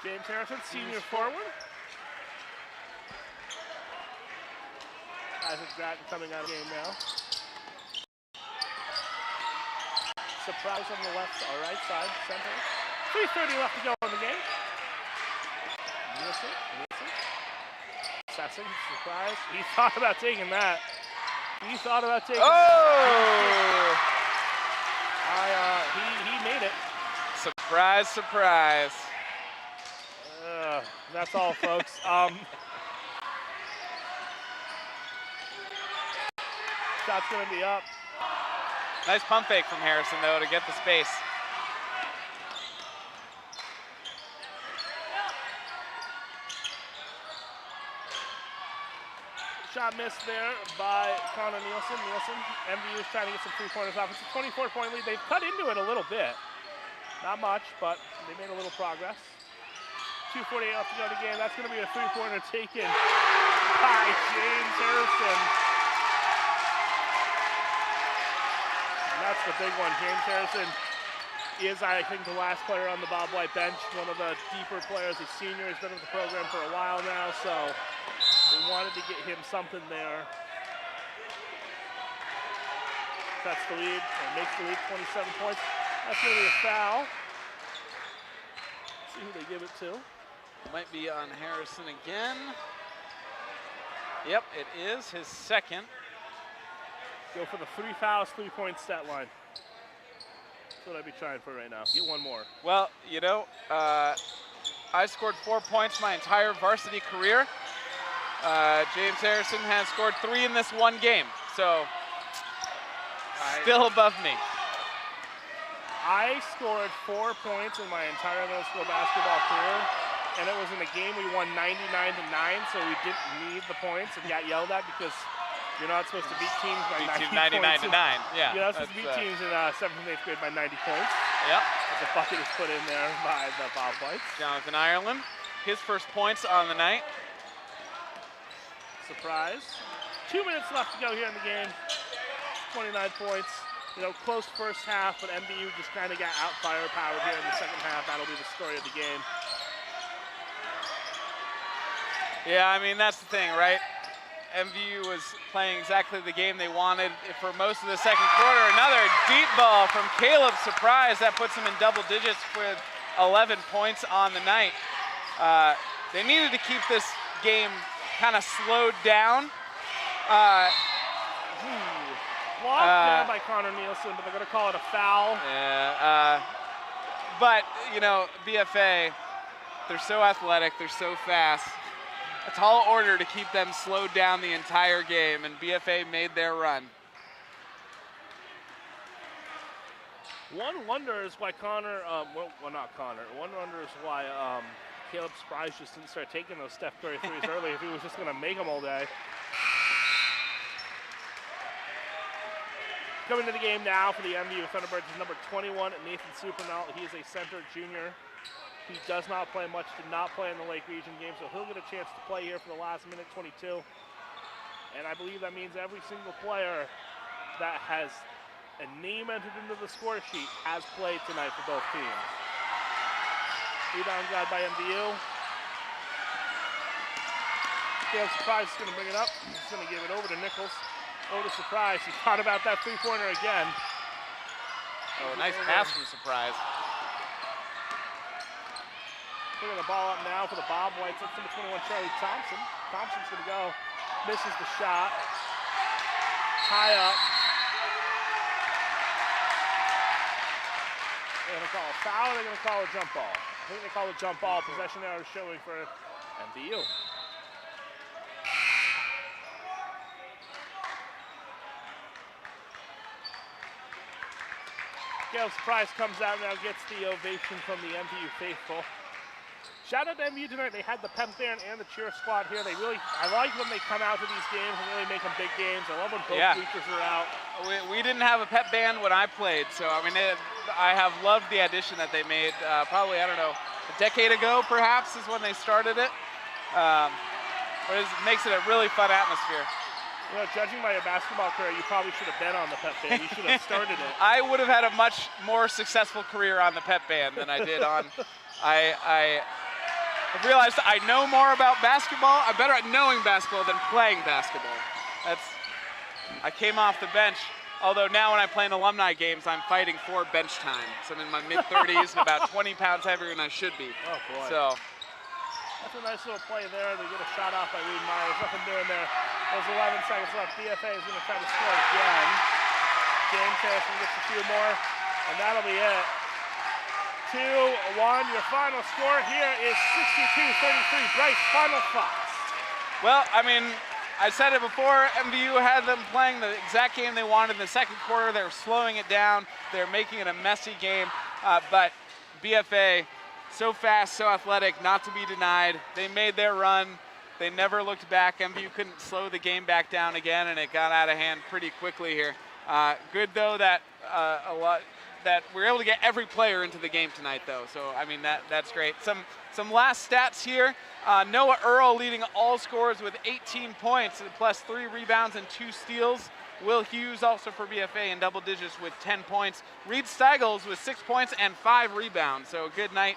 S1: James Harrison, senior forward. Isaac Gratton coming out of the game now. Surprise on the left, or right side, center. 3:30 left to go in the game. Nielsen. Assessing, surprise. He thought about taking that. He thought about taking
S3: that.
S1: He made it.
S3: Surprise, surprise.
S1: That's all, folks. Shot's going to be up.
S3: Nice pump fake from Harrison, though, to get the space.
S1: Shot missed there by Connor Nielsen. MVU is trying to get some three-pointers off. It's a 24-point lead. They've cut into it a little bit. Not much, but they made a little progress. 2:48 left to go in the game. That's going to be a three-pointer taken by James Harrison. And that's the big one. James Harrison is, I think, the last player on the Bob White bench. One of the deeper players. He's senior. He's been with the program for a while now, so we wanted to get him something there. Cuts the lead, or makes the lead, 27 points. That's going to be a foul. Let's see who they give it to.
S3: Might be on Harrison again. Yep, it is his second.
S1: Go for the 3 fouls, 3-point stat line. That's what I'd be trying for right now. Get one more.
S3: Well, you know, I scored 4 points my entire varsity career. James Harrison has scored 3 in this one game, so still above me.
S1: I scored 4 points in my entire middle school basketball career, and it was in a game we won 99-9, so we didn't need the points and got yelled at because you're not supposed to beat teams by 90 points.
S3: 99-9, yeah.
S1: You're not supposed to beat teams in 7th and 8th grade by 90 points.
S3: Yep.
S1: As a bucket is put in there by the Bob Whites.
S3: Jonathan Ireland, his first points on the night.
S1: Surprise. 2 minutes left to go here in the game. 29 points. You know, close first half, but MVU just kind of got out firepower here in the second half. That'll be the story of the game.
S3: Yeah, I mean, that's the thing, right? MVU was playing exactly the game they wanted for most of the second quarter. Another deep ball from Caleb Surprise. That puts him in double digits with 11 points on the night. They needed to keep this game kind of slowed down
S1: Blocked by Connor Nielsen, but they're going to call it a foul.
S3: Yeah, but, you know, BFA, they're so athletic, they're so fast. A tall order to keep them slowed down the entire game, and BFA made their run.
S1: One wonders why Connor, not Connor, one wonders why Caleb Surprise just didn't start taking those Steph Curry threes early if he was just going to make them all day. Coming to the game now for the MVU Thunderbirds is number 21, Nathan Supernal. He is a center junior. He does not play much, did not play in the Lake Region game, so he'll get a chance to play here for the last minute 22. And I believe that means every single player that has a name entered into the score sheet has played tonight for both teams. Rebound grab by MVU. Caleb Surprise is going to bring it up. He's going to give it over to Nichols. Over to Surprise. He thought about that three-pointer again.
S3: Oh, nice pass from Surprise.
S1: Putting the ball up now for the Bob Whites. That's number 21, Charlie Thompson. Thompson's going to go. Misses the shot. Tie up. They're going to call a foul, or they're going to call a jump ball. I think they call a jump ball. Possession error showing for MVU. Caleb Surprise comes out now, gets the ovation from the MVU faithful. Shout out to MVU tonight. They had the pep band and the cheer squad here. I like when they come out to these games and really make them big games. I love when both bleachers are out.
S3: We didn't have a pep band when I played, so I mean, I have loved the addition that they made. Probably, I don't know, a decade ago perhaps is when they started it. But it makes it a really fun atmosphere.
S1: You know, judging by your basketball career, you probably should have been on the pep band. You should have started it.
S3: I would have had a much more successful career on the pep band than I did on. I realized I know more about basketball. I'm better at knowing basketball than playing basketball. I came off the bench. Although now when I play in alumni games, I'm fighting for bench time. So I'm in my mid-30s and about 20 pounds heavier than I should be.
S1: Oh boy.
S3: So.
S1: That's a nice little play there. They get a shot off by Reed Myers. Nothing doing there. There's 11 seconds left. BFA is going to try to score again. James Harrison gets a few more, and that'll be it. 2-1. Your final score here is 62-33. Bryce, final thoughts.
S3: Well, I mean, I said it before. MVU had them playing the exact game they wanted in the second quarter. They were slowing it down. They're making it a messy game. But BFA, so fast, so athletic, not to be denied. They made their run. They never looked back. MVU couldn't slow the game back down again, and it got out of hand pretty quickly here. Good though that that we're able to get every player into the game tonight, though. So I mean that's great. Some last stats here. Noah Earl leading all scorers with 18 points, plus 3 rebounds and 2 steals. Will Hughes also for BFA in double digits with 10 points. Reed Steigels with 6 points and 5 rebounds. So a good night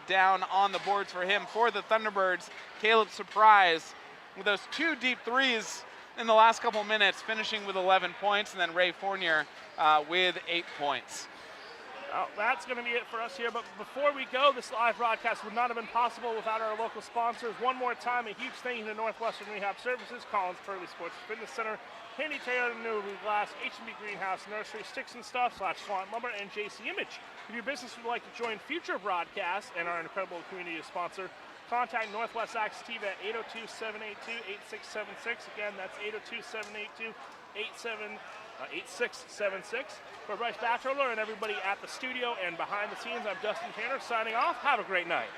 S3: down on the boards for him. For the Thunderbirds, Caleb Surprise with those 2 deep threes in the last couple minutes, finishing with 11 points, and then Ray Fournier with 8 points.
S1: Well, that's going to be it for us here, but before we go, this live broadcast would not have been possible without our local sponsors. One more time, a huge thank you to Northwestern Rehab Services, Collins Purley Sports Fitness Center, Handy Taylor New Glass, H&B Greenhouse Nursery, Sticks and Stuff, /Swan Lumber, and JC Image. If your business would like to join future broadcasts and our incredible community sponsor, contact Northwest Access TV at 802-782-8676. Again, that's 802-782-8676. For Bryce Batchelor and everybody at the studio and behind the scenes, I'm Dustin Tanner signing off. Have a great night.